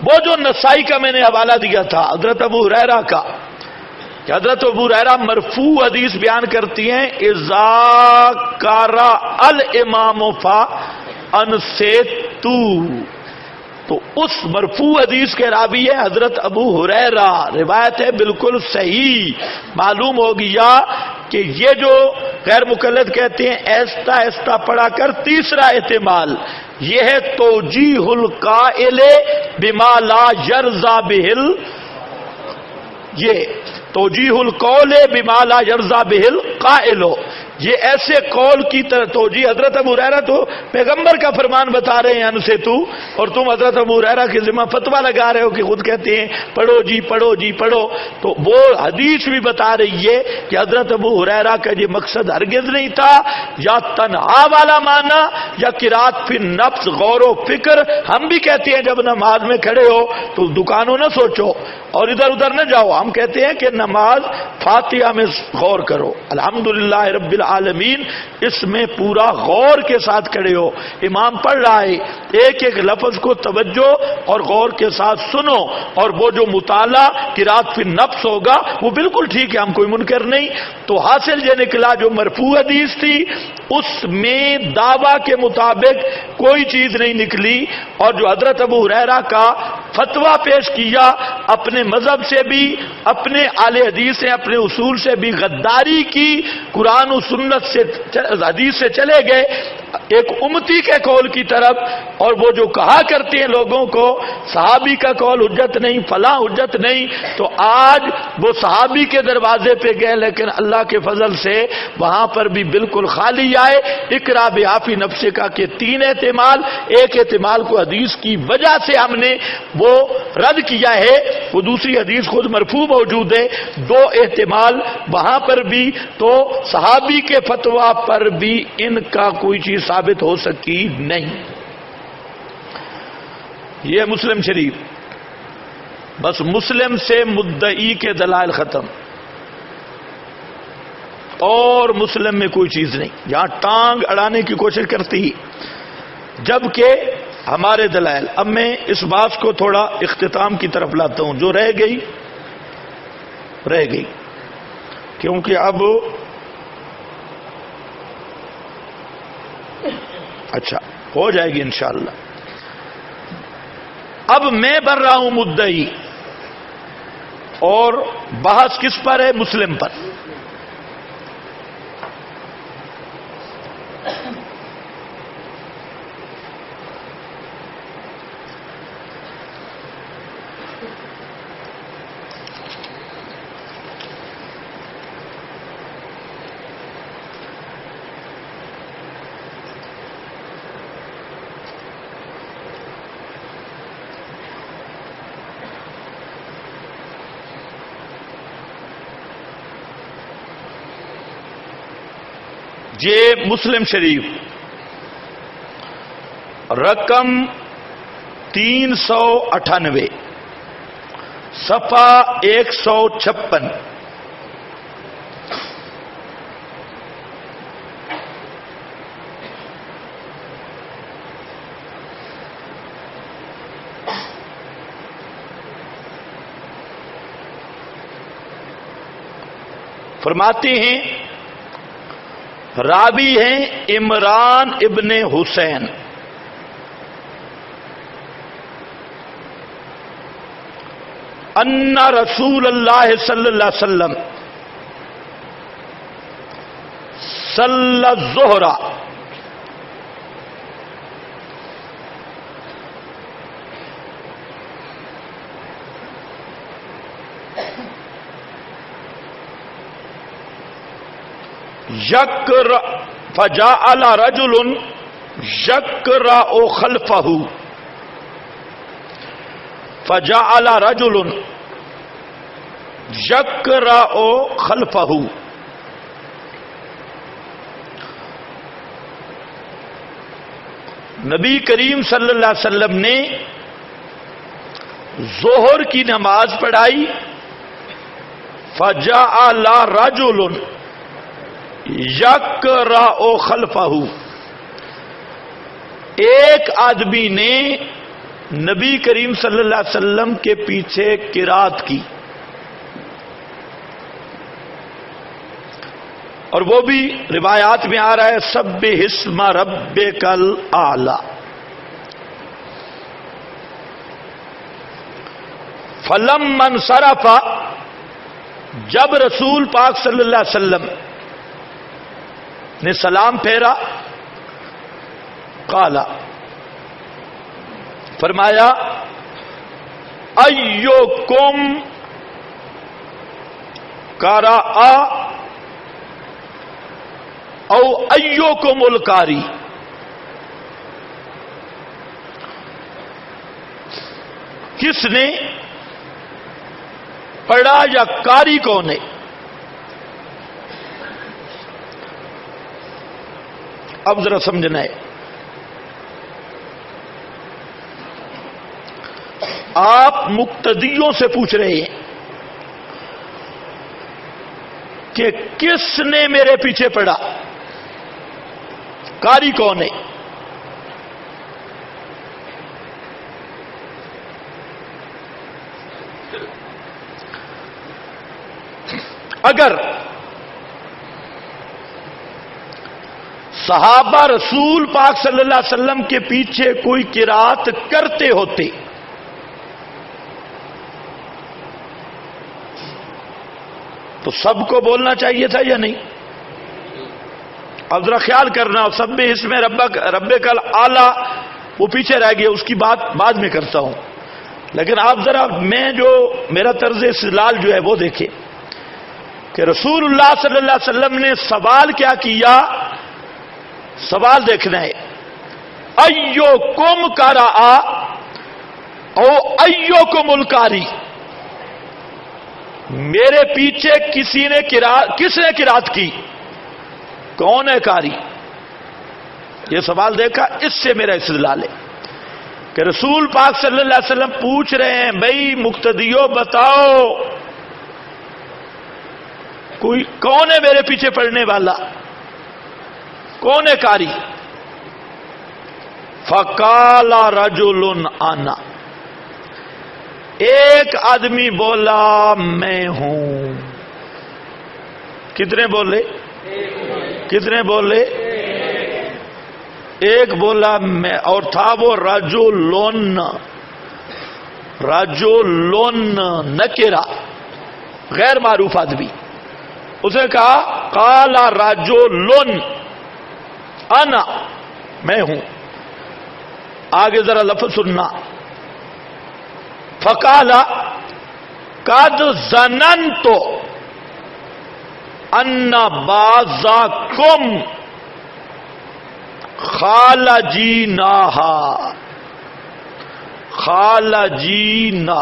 وہ جو نسائی کا میں نے حوالہ دیا تھا حضرت ابو ہریرہ کا، کہ حضرت ابو ہریرہ مرفوع حدیث بیان کرتی ہیں اذا قرأ الامام فانصت، تو اس مرفوع حدیث کے راوی ہے حضرت ابو ہریرہ. روایت ہے بالکل صحیح. معلوم ہو گیا کہ یہ جو غیر مقلد کہتے ہیں ایستا ایستا پڑھا کر، تیسرا احتمال یہ ہے توجیہ القائل بما لا یرضی بہ، یہ توجیہ القول بما لا یرضی بہ القائل، یہ ایسے قول کی طرح توجیہ. حضرت ابو ہریرہ تو پیغمبر کا فرمان بتا رہے ہیں سے تو، اور تم حضرت ابو ہریرہ کے ذمہ فتویٰ لگا رہے ہو کہ خود کہتے ہیں پڑھو جی پڑھو جی پڑھو. تو وہ حدیث بھی بتا رہی ہے کہ حضرت ابو ہریرہ کا یہ مقصد ہرگز نہیں تھا یا تنہا والا معنی یا قرات فی نفس غور و فکر. ہم بھی کہتے ہیں جب نماز میں کھڑے ہو تو دکانوں نہ سوچو اور ادھر ادھر نہ جاؤ، ہم کہتے ہیں کہ نماز فاتحہ میں غور کرو، الحمدللہ رب العالمین، اس میں پورا غور کے ساتھ کھڑے ہو. امام پڑھ رہا ہے، ایک ایک لفظ کو توجہ اور غور کے ساتھ سنو، اور وہ جو مطالعہ قرات فی نفس ہوگا وہ بالکل ٹھیک ہے، ہم کوئی منکر نہیں. تو حاصل یہ نکلا جو مرفوع حدیث تھی اس میں دعویٰ کے مطابق کوئی چیز نہیں نکلی، اور جو حضرت ابو ہریرہ کا فتویٰ پیش کیا اپنے مذہب سے بھی، اپنے اہل حدیث سے، اپنے اصول سے بھی غداری کی، قرآن و سنت سے حدیث سے چلے گئے ایک امتی کے قول کی طرف. اور وہ جو کہا کرتے ہیں لوگوں کو صحابی کا قول حجت نہیں، فلاں حجت نہیں، تو آج وہ صحابی کے دروازے پہ گئے لیکن اللہ کے فضل سے وہاں پر بھی بالکل خالی آئے. اقرا بہا فی نفسک کے تین احتمال، ایک احتمال کو حدیث کی وجہ سے ہم نے وہ رد کیا ہے، وہ دوسری حدیث خود مرفوع موجود ہے. دو احتمال وہاں پر بھی، تو صحابی کے فتویٰ پر بھی ان کا کوئی چیز ثابت ہو سکی نہیں. یہ مسلم شریف، بس مسلم سے مدعی کے دلائل ختم. اور مسلم میں کوئی چیز نہیں جہاں ٹانگ اڑانے کی کوشش کرتی، جبکہ ہمارے دلائل. اب میں اس بات کو تھوڑا اختتام کی طرف لاتا ہوں. جو رہ گئی کیونکہ اب اچھا ہو جائے گی انشاءاللہ. اب میں بن رہا ہوں مدعی، اور بحث کس پر ہے؟ مسلم پر. یہ مسلم شریف رقم 398 صفحہ 156. فرماتے ہیں راوی ہیں عمران ابن حسین، ان رسول اللہ صلی اللہ علیہ وسلم صلی الظہر فجعل رجل يقرأ خلفه فجعل رجل يقرأ خلفه. نبی کریم صلی اللہ علیہ وسلم نے ظہر کی نماز پڑھائی. فجعل رجل یقرأ خلفہ، ایک آدمی نے نبی کریم صلی اللہ علیہ وسلم کے پیچھے قرات کی، اور وہ بھی روایات میں آ رہا ہے سبح اسم ربک الاعلی. فلما انصرف، جب رسول پاک صلی اللہ علیہ وسلم نے سلام پھیرا، قال، فرمایا ایوکم قرأ او ایوکم القاری، کس نے پڑھا یا قاری کون ہے؟ اب ذرا سمجھنا ہے، آپ مقتدیوں سے پوچھ رہے ہیں کہ کس نے میرے پیچھے پڑھا، قاری کون ہے؟ اگر صحابہ رسول پاک صلی اللہ علیہ وسلم کے پیچھے کوئی قرات کرتے ہوتے تو سب کو بولنا چاہیے تھا یا نہیں؟ اب ذرا خیال کرنا، سبح اسم ربک الاعلی وہ پیچھے رہ گیا، اس کی بات بعد میں کرتا ہوں. لیکن آپ ذرا میں جو میرا طرز استدلال جو ہے وہ دیکھیں کہ رسول اللہ صلی اللہ علیہ وسلم نے سوال کیا کیا. سوال دیکھنا ہے، ایوکم قرأ او ایوکم القاری، میرے پیچھے کس نے قرات کی، کون ہے قاری؟ یہ سوال دیکھا، اس سے میرا استدلال ہے کہ رسول پاک صلی اللہ علیہ وسلم پوچھ رہے ہیں بھائی مقتدیو بتاؤ کوئی کون ہے میرے پیچھے پڑنے والا؟ کون ہے قاری؟ فقال رجل انا، ایک آدمی بولا میں ہوں۔ کتنے بولے؟ کتنے بولے؟ ایک بولا میں، اور تھا وہ رجلن، رجلن نکرہ، غیر معروف آدمی۔ اس نے کہا قال رجلن انا، میں ہوں۔ آگے ذرا لفظ سننا، فقال قد ظننت ان بعضکم خالجیناہا، خالجینا،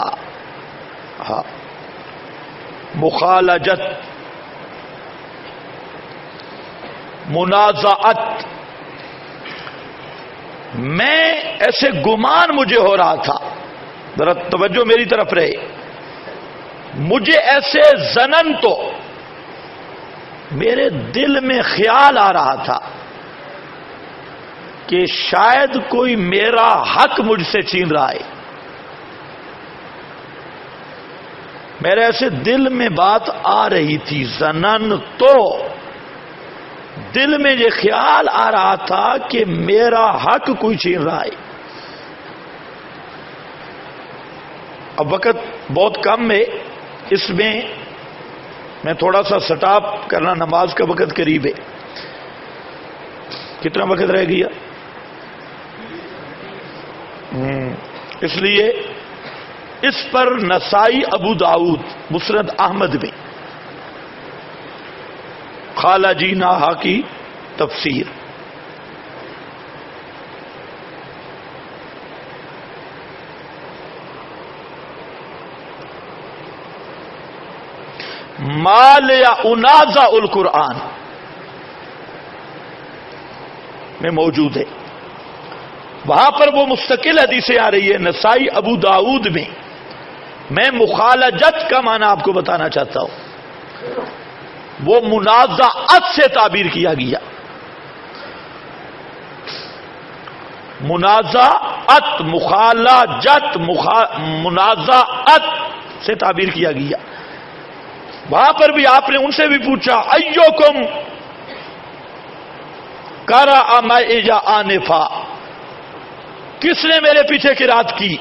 مخالجت، منازعت، میں ایسے گمان مجھے ہو رہا تھا، ذرا توجہ میری طرف رہے، مجھے ایسے ظنن، تو میرے دل میں خیال آ رہا تھا کہ شاید کوئی میرا حق مجھ سے چھین رہا ہے۔ میرے ایسے دل میں بات آ رہی تھی، ظنن، تو دل میں یہ خیال آ رہا تھا کہ میرا حق کوئی چھین رہا ہے۔ اب وقت بہت کم ہے، اس میں میں تھوڑا سا سٹاپ کرنا، نماز کا وقت قریب ہے۔ کتنا وقت رہ گیا؟ اس لیے اس پر نسائی، ابو داؤد، مسند احمد میں خالجیناہا کی تفسیر۔ مال یا انازع القرآن میں موجود ہے، وہاں پر وہ مستقل حدیثیں آ رہی ہے۔ نسائی، ابو داؤد میں مخالجت کا معنی آپ کو بتانا چاہتا ہوں، وہ منازعت سے تعبیر کیا گیا، منازعت، مخالجت، منازعت سے تعبیر کیا گیا۔ وہاں پر بھی آپ نے ان سے بھی پوچھا ایوکم قرأ معی آنفا، کس نے میرے پیچھے قرات کی؟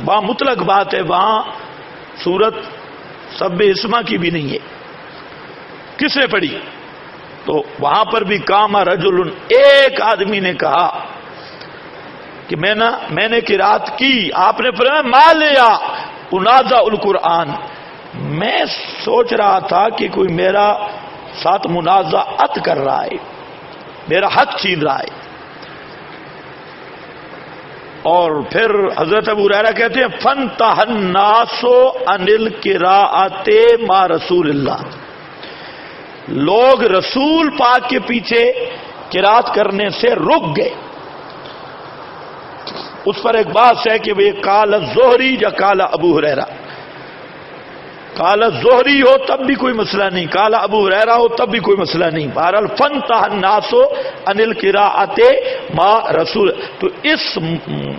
وہاں مطلق بات ہے، وہاں سورت سب اسما کی بھی نہیں ہے، کس نے پڑھی؟ تو وہاں پر بھی قام رجل، ایک آدمی نے کہا کہ میں نے قرات کی۔ آپ نے فرمایا ما لیا انازع القرآن، میں سوچ رہا تھا کہ کوئی میرا ساتھ منازعت کر رہا ہے، میرا حق چھین رہا ہے۔ اور پھر حضرت ابو ہریرہ کہتے ہیں فانتہى الناس عن القراءۃ مع رسول اللہ، لوگ رسول پاک کے پیچھے قرات کرنے سے رک گئے۔ اس پر ایک بات ہے کہ وہ قال الزہری یا قال ابو ہریرہ، قال الزہری ہو تب بھی کوئی مسئلہ نہیں، قال ابو ہریرہ ہو تب بھی کوئی مسئلہ نہیں۔ بہرحال فانتہى الناس عن القراءۃ مع رسول، تو اس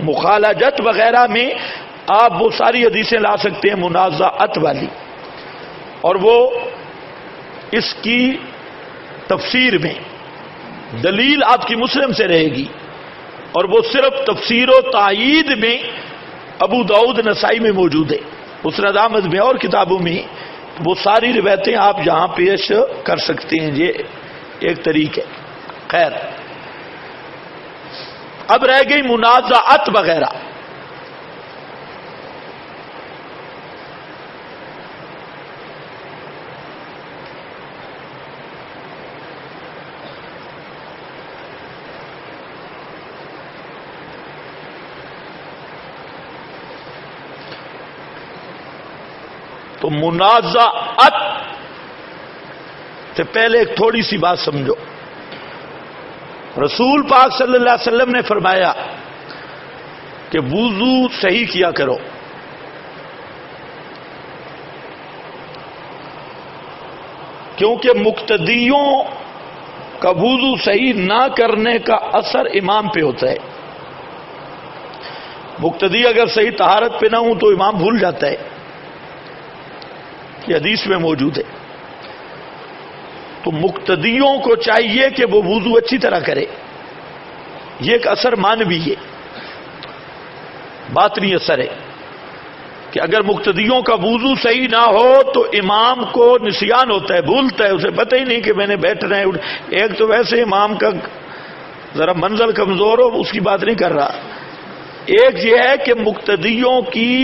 مخالجت وغیرہ میں آپ وہ ساری حدیثیں لا سکتے ہیں منازعت والی، اور وہ اس کی تفسیر میں دلیل آپ کی مسلم سے رہے گی، اور وہ صرف تفسیر و تائید میں ابو داؤد، نسائی میں موجود ہے، مسند احمد میں اور کتابوں میں وہ ساری روایتیں آپ یہاں پیش کر سکتے ہیں۔ یہ ایک طریق ہے۔ خیر، اب رہ گئی منازعت وغیرہ۔ تو منازعت سے پہلے ایک تھوڑی سی بات سمجھو۔ رسول پاک صلی اللہ علیہ وسلم نے فرمایا کہ وضو صحیح کیا کرو، کیونکہ مقتدیوں کا وضو صحیح نہ کرنے کا اثر امام پہ ہوتا ہے. مقتدی اگر صحیح طہارت پہ نہ ہوں تو امام بھول جاتا ہے، یہ حدیث میں موجود ہے. تو مقتدیوں کو چاہیے کہ وہ وضو اچھی طرح کرے. یہ ایک اثر مانوی ہے، باطنی اثر ہے کہ اگر مقتدیوں کا وضو صحیح نہ ہو تو امام کو نسیان ہوتا ہے، بھولتا ہے، اسے پتہ ہی نہیں کہ میں نے بیٹھنا ہے. ایک تو ویسے امام کا ذرا منزل کمزور ہو، اس کی بات نہیں کر رہا. ایک یہ ہے کہ مقتدیوں کی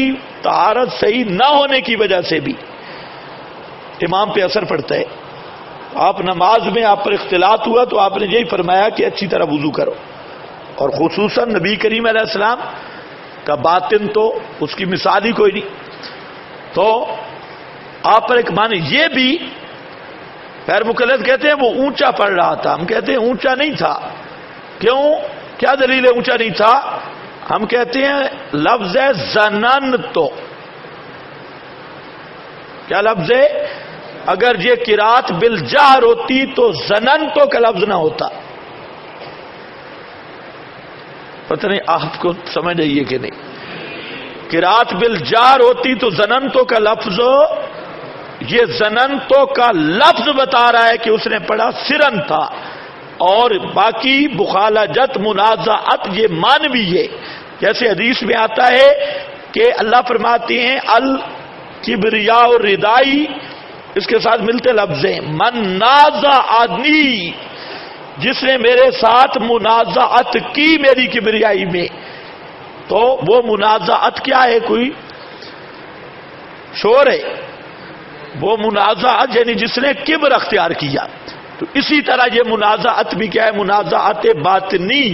طہارت صحیح نہ ہونے کی وجہ سے بھی امام پہ اثر پڑتا ہے. آپ نماز میں آپ پر اختلاط ہوا تو آپ نے یہی فرمایا کہ اچھی طرح وضو کرو، اور خصوصاً نبی کریم علیہ السلام کا باطن تو اس کی مثال ہی کوئی نہیں. تو آپ پر ایک معنی یہ بھی، غیر مقلد کہتے ہیں وہ اونچا پڑ رہا تھا، ہم کہتے ہیں اونچا نہیں تھا. کیوں؟ کیا دلیل ہے اونچا نہیں تھا؟ ہم کہتے ہیں لفظ ہے زنن. تو کیا لفظ ہے؟ اگر یہ قرات بالجہر ہوتی تو زنن تو کا لفظ نہ ہوتا. پتہ نہیں آپ کو سمجھ آئیے کہ نہیں. قرات بالجہر ہوتی تو زنن تو کا لفظ، یہ زنن تو کا لفظ بتا رہا ہے کہ اس نے پڑھا سرن تھا. اور باقی مخالجت منازعت یہ مانوی ہے. جیسے حدیث میں آتا ہے کہ اللہ فرماتے ہیں الکبریاء ردائی، اس کے ساتھ ملتے لفظ ہیں من نازعنی، جس نے میرے ساتھ منازعت کی میری کبریائی میں. تو وہ منازعت کیا ہے؟ کوئی شور ہے. وہ منازعت یعنی جس نے کبر اختیار کیا. تو اسی طرح یہ منازعت بھی کیا ہے؟ منازعت باطنی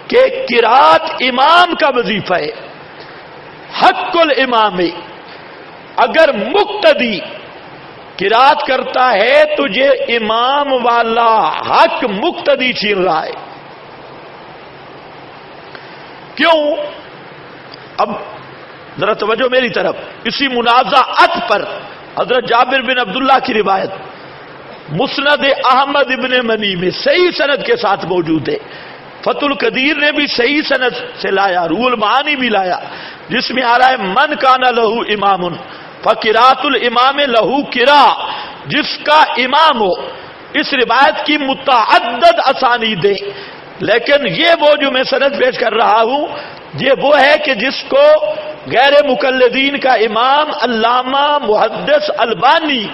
کہ قرات امام کا وظیفہ ہے. حق الامام، اگر مقتدی قرات کرتا ہے تو یہ امام والا حق مقتدی چھین رہا ہے. کیوں؟ اب ذرا توجہ میری طرف. اسی منازعت پر حضرت جابر بن عبداللہ کی روایت مسند احمد ابن منی میں صحیح سند کے ساتھ موجود ہے. فتح القدیر نے بھی صحیح سند سے لایا، روح المعانی بھی لایا، جس میں آ رہا ہے من کان لہو امام فقرات الامام لہو قرا، جس کا امام ہو. اس روایت کی متعدد اسانید ہیں، لیکن یہ وہ جو میں سند پیش کر رہا ہوں یہ وہ ہے کہ جس کو غیر مقلدین کا امام علامہ محدث البانی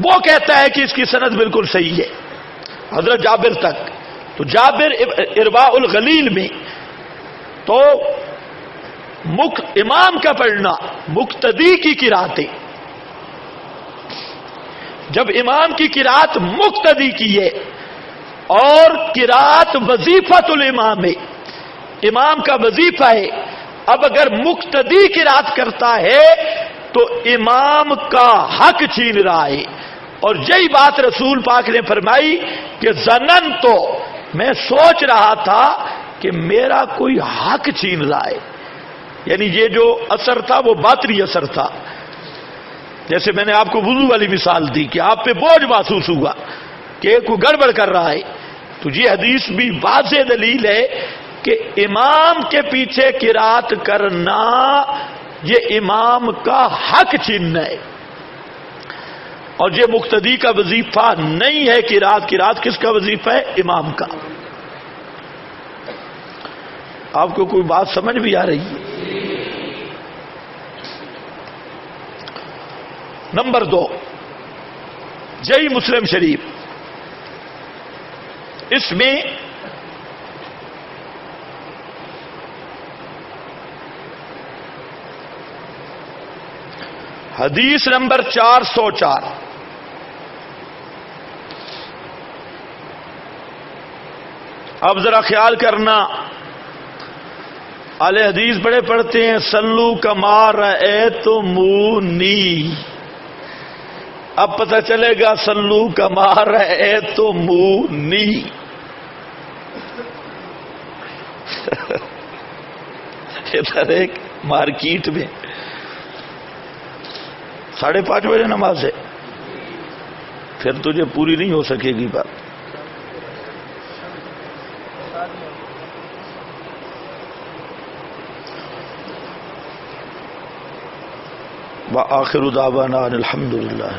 وہ کہتا ہے کہ اس کی سند بالکل صحیح ہے حضرت جابر تک. تو جابر ارواء الغلیل میں تو امام کا پڑھنا مقتدی کی قرات ہے. جب امام کی قرات مقتدی کی ہے اور قرات وظیفۃ الامام ہے، امام کا وظیفہ ہے. اب اگر مقتدی قرات کرتا ہے تو امام کا حق چھین رہا ہے. اور یہی بات رسول پاک نے فرمائی کہ زنن تو میں سوچ رہا تھا کہ میرا کوئی حق چھین رہا ہے. یعنی یہ جو اثر تھا وہ باطنی اثر تھا. جیسے میں نے آپ کو وضو والی مثال دی کہ آپ پہ بوجھ محسوس ہوا کہ کوئی گڑبڑ کر رہا ہے. تو یہ حدیث بھی واضح دلیل ہے کہ امام کے پیچھے قرات کرنا یہ امام کا حق چھیننا ہے، اور یہ مقتدی کا وظیفہ نہیں ہے. قرات کس کا وظیفہ ہے؟ امام کا. آپ کو کوئی بات سمجھ بھی آ رہی ہے؟ نمبر 2، یہی مسلم شریف، اس میں حدیث نمبر 404، اب ذرا خیال کرنا، اہل حدیث بڑے پڑھتے ہیں سلو کما رأیتمونی. اب پتہ چلے گا سلو کما رأیتمونی. ادھر ایک مارکیٹ میں 5:30 بجے نماز ہے، پھر تجھے پوری نہیں ہو سکے گی بات. وآخر دعوانا ان الحمد للہ.